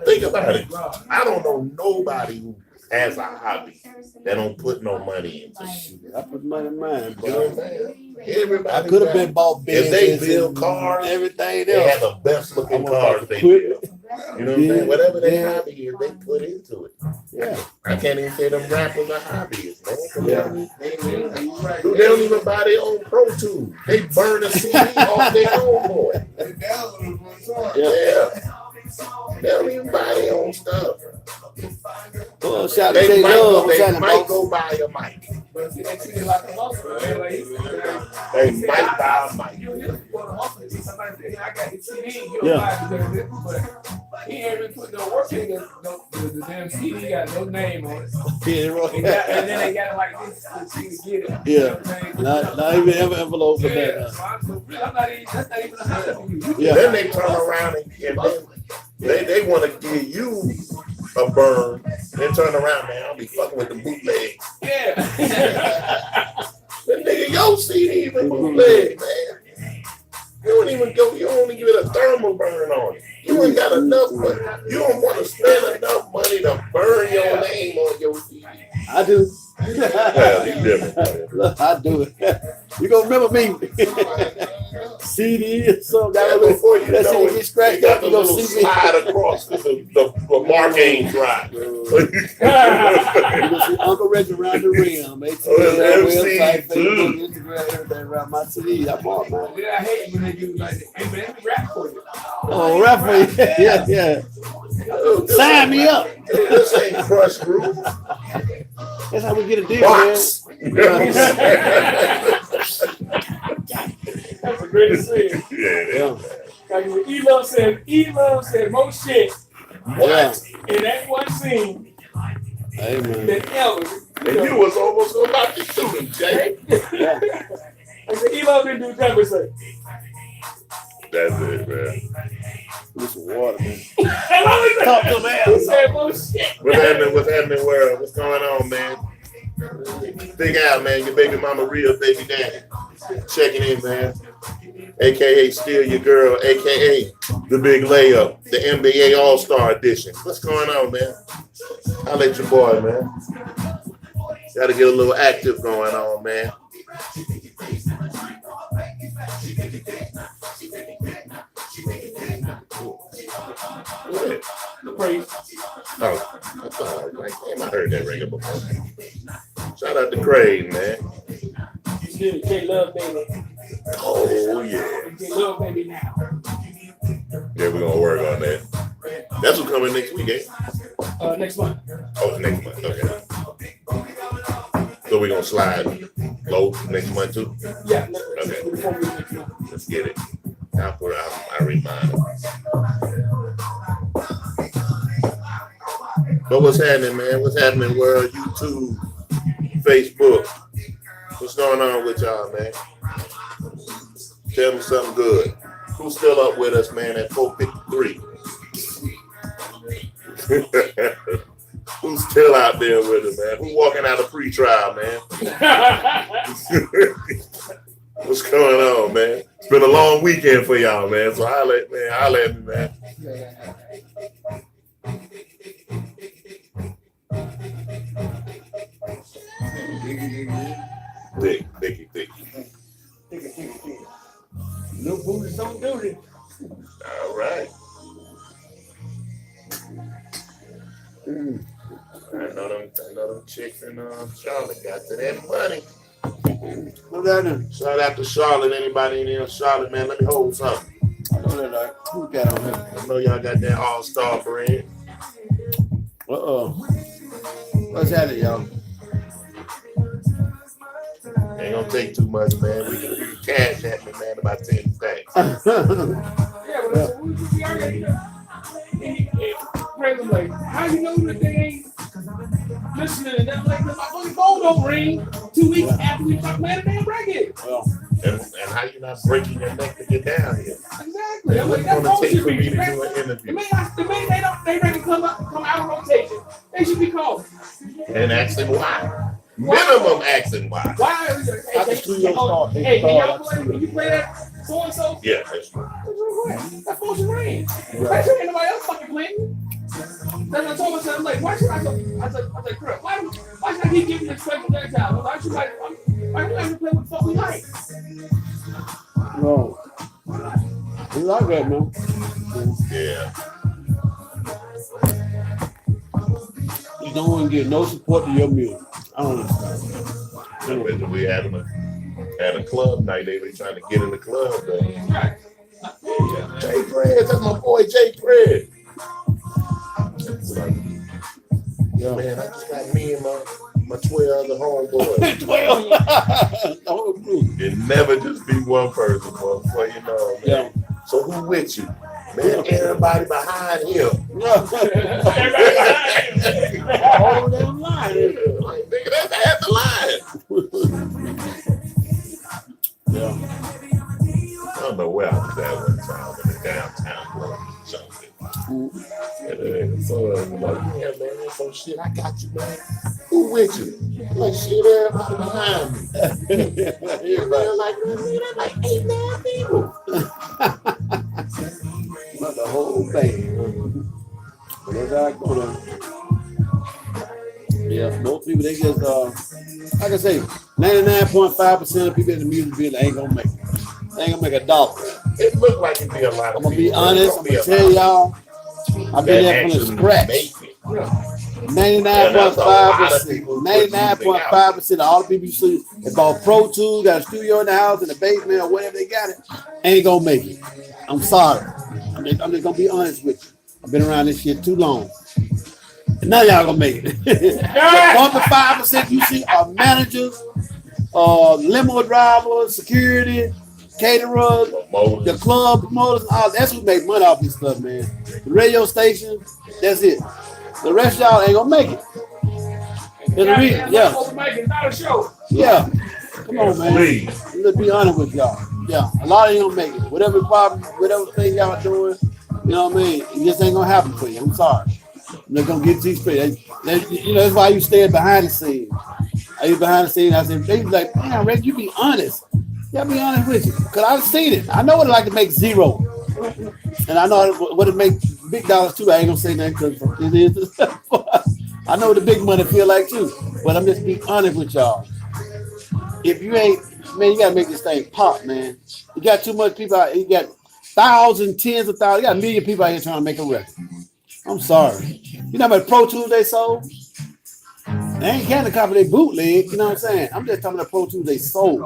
Think about it. I don't know nobody who has a hobby that don't put no money into it. I put money in mine, You know what I'm bro. saying? Everybody. I could have been bought If they business build and cars, everything They have else. the best I looking want cars to they quit. build. You know what I'm saying? Yeah. Whatever their Yeah. hobby is, they put into it. Yeah. I can't even say them rappers are hobbyists, man. 'Cause Yeah. They don't even buy their own Pro Tools. They burn a CD off their own for it. Yeah. They don't even buy their own stuff. Oh, shout out to They J might, Love. What's they happening, might boss? go buy a mic. They might buy a mic. He ain't even put no work in the damn CD got no name on it. Yeah, right. And then they got it like this to get it. Yeah. Not even ever envelope for that. Yeah, so I'm not even, that's not even a hobby for you. Yeah. Then they turn around and they want to give you a burn, then turn around, man. I'll be fucking with the bootleg. Yeah. That nigga, your CD even bootleg, man. You don't even go. You don't even get a thermal burn on it. You ain't got enough money. You don't want to spend enough money to burn your name on your CD. I do. Well, you different. Look, I do it. You gonna remember me? CD or something. Yeah, before you That know CD it, get they scratched got up. the You gonna little see me? slide across the Marquine Drive. You gonna see Uncle Reggie around the rim. ATL website, Facebook, Instagram, everything around my CD. I'm on, man. Yeah, I hate when they do like that. Hey, but let me rap for you. Oh, referee. Yeah, yeah. Sign me up. This ain't Crush Group. That's how we get a deal, Box. man. That's a great scene. Yeah. Like when E-Love said more shit Yeah. in that one scene Hey, man. than ever. And you was almost about to shoot him, Jay. Yeah. I said E-Love didn't do that, but say, That's it, man. With some water, man. talk to me. He said more shit. What's happening, world? What's going on, man? Dig out, man. Your baby mama real baby daddy. Checking in, man. AKA Still Your Girl, AKA The Big Layup, the NBA All-Star Edition. What's going on, man? I'll let your boy, man. Gotta get a little active going on, man. Praise. Oh, I thought, like, damn, I heard that ring before. Shout out to Craig, man. Still J-Love, baby. Oh, yeah. J-Love, baby, now. Yeah, we're gonna work on that. That's what's coming next week, eh? Next month. Oh, it's next month. Okay. So we're gonna slide low next month too. Yeah. Okay. Before we next month. Let's get it. I remind. But what's happening, man? What's happening, world? YouTube, Facebook. What's going on with y'all, man? Tell me something good. Who's still up with us, man, at 4:53? Who's still out there with us, man? Who's walking out of pre-trial, man? What's going on, man? It's been a long weekend for y'all, man. So holla at me, man. Thick. No booties don't do it. All right. I know them chicks in Charlotte got to that money. What's that then? Shout out to Charlotte. Anybody in there in Charlotte, man? Let me hold something. I know that, like, who we got on here? I know y'all got that all-star bread. What's happening, y'all? Ain't gonna take too much, man. We can cash at me, man, about 10 stacks. Yeah, but we already Brandon, like, how you know that they ain't listening? And they're like, my fucking phone don't ring 2 weeks after we talk about the damn bracket. Well, And how you not breaking your neck to get down here? Exactly. I'm What's like, that it gonna phone take should for be you to do an the interview? man they ready to come out of rotation. They should be called. And asking why. Minimum asking why. Why? After studio start, they Hey, can start y'all at play? studio. Can you play that so and so? Yeah, that's true. That phone should ring. Why should anybody else fucking playing? That's what I told myself. I'm like, why should I said, crap, why should I keep giving this special that time? Why should why do I play with the fuck we like? no. We like that, man. Yeah. You don't want to get no support to your music. I don't understand. I bet we had a club night. They were trying to get in the club, though. Jay Craig, that's my boy Jay Craig. Yeah. Man, I just got me and my 12 other homeboys. 12. The whole group. It never just be one person, before you know, man. Yeah. So who with you? Man, everybody behind him. All damn line. Like, nigga, that's half the line. Yeah. I don't know where I was at one time in the downtown club or something. And So like, yeah, man, some shit. I got you, man. Who with you? Like shit, everybody behind me. Everybody like, man, like 8, 9 people. Not the whole thing. But that's how I go though. Yeah, most people they just like I say, 99.5% of people in the music field ain't gonna make it. They ain't gonna make a dollar. It looked like it'd be a lot of I'm gonna be people. honest. I'm gonna tell y'all, I've been there from the scratch. 99.5%. 99.5% of all the people you see that bought Pro Tools, got a studio in the house, in the basement, or whatever they got it, ain't gonna make it. I'm sorry. I'm just gonna be honest with you. I've been around this shit too long. And none of y'all gonna make it. The 1.5% you see are managers, limo drivers, security, caterers, the club promoters, all that's who make money off this stuff, man. The radio station, that's it. The rest of y'all ain't gonna make it. Yeah. Come on, man. Let's be honest with y'all. Yeah, a lot of you don't make it. Whatever problem, whatever thing y'all doing, you know what I mean? It just ain't gonna happen for you. I'm sorry. I'm not gonna get to you straight. You know, that's why you stay behind the scenes. I was behind the scenes. I said, they be like, man, Rick, you be honest. Yeah, I'll be honest with you. Because I've seen it. I know what it like to make zero. And I know what it makes big dollars too. I ain't gonna say that because it is. I know what the big money feel like too. But I'm just being honest with y'all. If you ain't, man, you gotta make this thing pop, man. You got too much people out. You got thousands, tens of thousands. You got a million people out here trying to make a record. I'm sorry. You know how much Pro Tools they sold? They ain't counting the copy they bootleg. You know what I'm saying? I'm just talking about the Pro Tools they sold.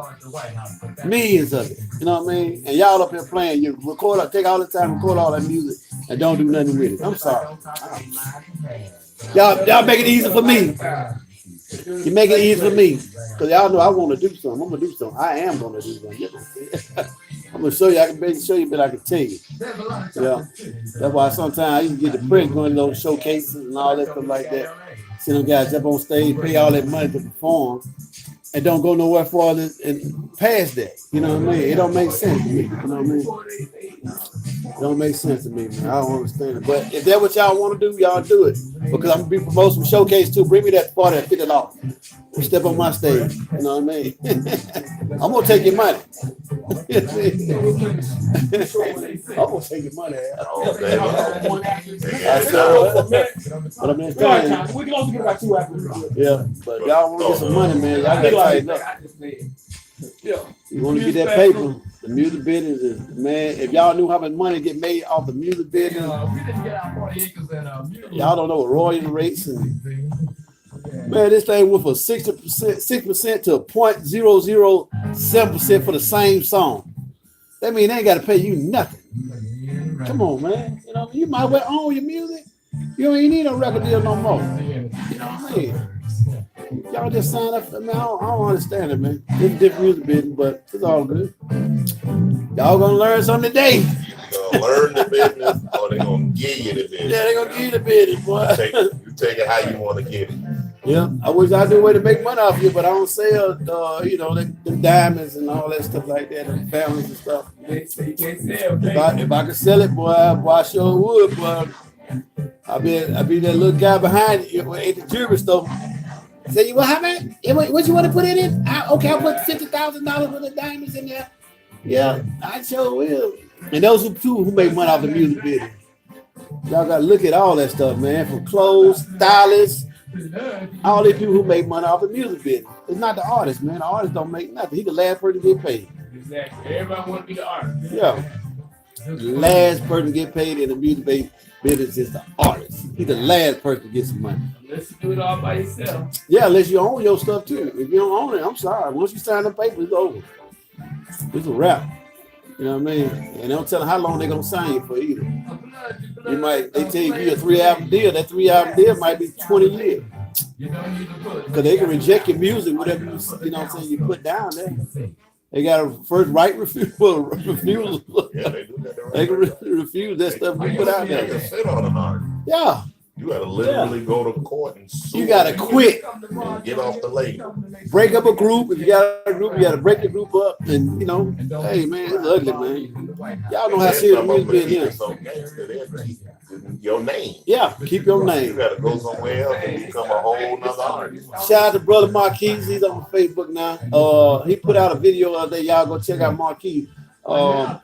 Millions of it. You know what I mean? And y'all up here playing. You record, take all the time, record all that music, and don't do nothing with it. I'm sorry. Y'all make it easy for me. You make it easy for me. Because y'all know I want to do something. I'm going to do something. I am going to do something. I'm going to show you. I can show you, but I can tell you. Yeah. That's why sometimes I used to get depressed going to those showcases and all that stuff like that. See them guys up on stage, pay all that money to perform, and don't go nowhere for it and past that. You know what I mean? It don't make sense to me. You know what I mean? It don't make sense to me, man. I don't understand it. But if that's what y'all want to do, y'all do it. Because I'm going to be promoting some showcase too. Bring me that party at $50. You step on my stage. You know what I mean? I'm going to take your money. I'm going to take your money. But I'm just saying. We can also get about 2 after. Yeah, but y'all want to get some money, man. Y'all got to tighten up. You want to get that paper. The music business is, man, if y'all knew how much money get made off the music business, y'all don't know what royalty rates and, man, this thing went from 6% to 0.007% for the same song. That means they ain't got to pay you nothing. Come on, man. You know, you might well own your music. You don't even need a record deal no more. You know what I mean? Y'all just sign up for me. I don't understand it, man. It's a different music business, but it's all good. Y'all gonna learn something today. You gonna learn the business, or they gonna give you the business. Yeah, they gonna give you the business, boy. You take it how you want to get it. Yeah, I wish I knew a way to make money off you, but I don't sell, you know, the diamonds and all that stuff like that, and families and stuff. If I could sell it, boy, I sure would, boy. I'll be that little guy behind you at the jewelry store. Say, well, how many? What you want to put it in? Okay, I'll put $50,000 worth of diamonds in there. Yeah, I sure will. And those who make money off the music business. Y'all got to look at all that stuff, man. From clothes, stylists, all these people who make money off the music business. It's not the artist, man. The artist don't make nothing. He the last person to get paid. Exactly. Everybody want to be the artist. Yeah. The last person to get paid in the music business is the artist. He's the last person to get some money. Unless you do it all by yourself. Yeah, unless you own your stuff too. If you don't own it, I'm sorry. Once you sign the paper, it's over. It's a wrap. You know what I mean? And they don't tell them how long they're gonna sign you for either. They tell you a 3-album deal. That 3-album deal might be 20 years. Because they can reject your music, whatever you know what I'm saying, you put down there. They got a first right refusal. Yeah, they do that. They can refuse that stuff we put out there. Sit on an artist. Yeah. You gotta literally go to court and sue. You gotta them quit. and get off the label. Break up a group. If you got a group, you gotta break the group up. And you know, hey man, it's ugly, man. Y'all know how There's serious some of music them is. so gangster, they'll keep your name. Yeah, keep your You name. gotta go somewhere else and become a whole nother artist. Shout out to brother Marquise. He's on Facebook now. He put out a video the other day. Y'all go check out Marquise. We're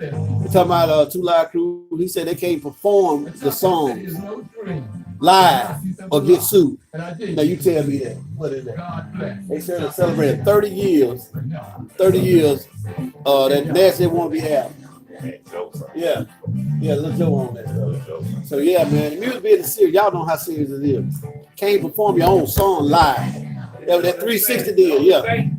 talking about Two Live Crew. He said they can't perform the songs live or get sued. Now you tell me that. What is that? They said they celebrated 30 years. 30 years. That Nasty Wanna Be Out. Yeah. Yeah, let's go on that stuff. So yeah, man, the music business is serious. Y'all know how serious it is. Can't perform your own song live. That 360 deal, yeah. They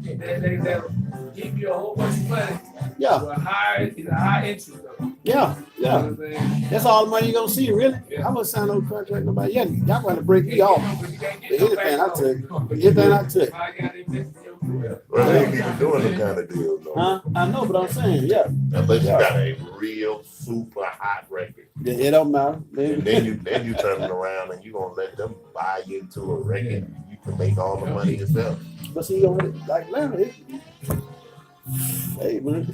give you a whole bunch of money. Yeah. For a high interest though. Yeah, You know yeah. what I'm saying? That's all the money you're gonna see, really. Yeah. I'm gonna sign no contract nobody. Yeah, y'all gonna break me off. But you can't For get no anything I back took. Anything I took. I got to invest in your career. Well, they ain't even doing the kind of deal though. Huh? I know, but I'm saying, yeah. Unless you got a real super hot record. It don't matter. And then you turn it around and you gonna let them buy into a record and you can make all the money yourself. But see, you know, like Larry, hey man,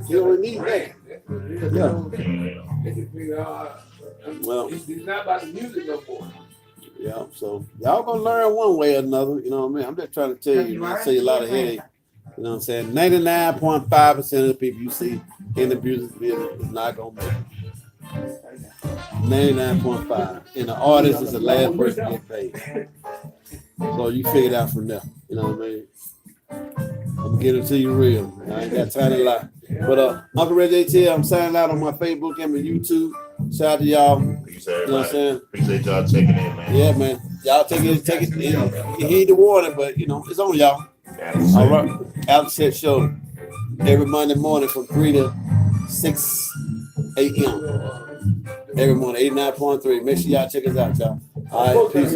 you don't need that. Well, It's not about the music no more. yeah. So y'all gonna learn one way or another. You know what I mean? I'm just trying to tell you. I see a lot of headache. You know what I'm saying? 99.5% of the people you see in the music business is not gonna make it. 99.5, and the artist is the last person to get paid. So you figure it out from there. You know what I mean? I'm gonna get it to you real. I ain't got time to lie. But Uncle Reggie ATL, I'm signing out on my Facebook and my YouTube. Shout out to y'all. Peace, You know what I'm everybody. saying? Appreciate y'all checking in, man. Yeah, man. Y'all take it. You heed the warning, but you know it's on y'all. All right, Outset Show every Monday morning from 3 to 6 a.m. Every morning, 89.3. Make sure y'all check us out, y'all. All right, peace.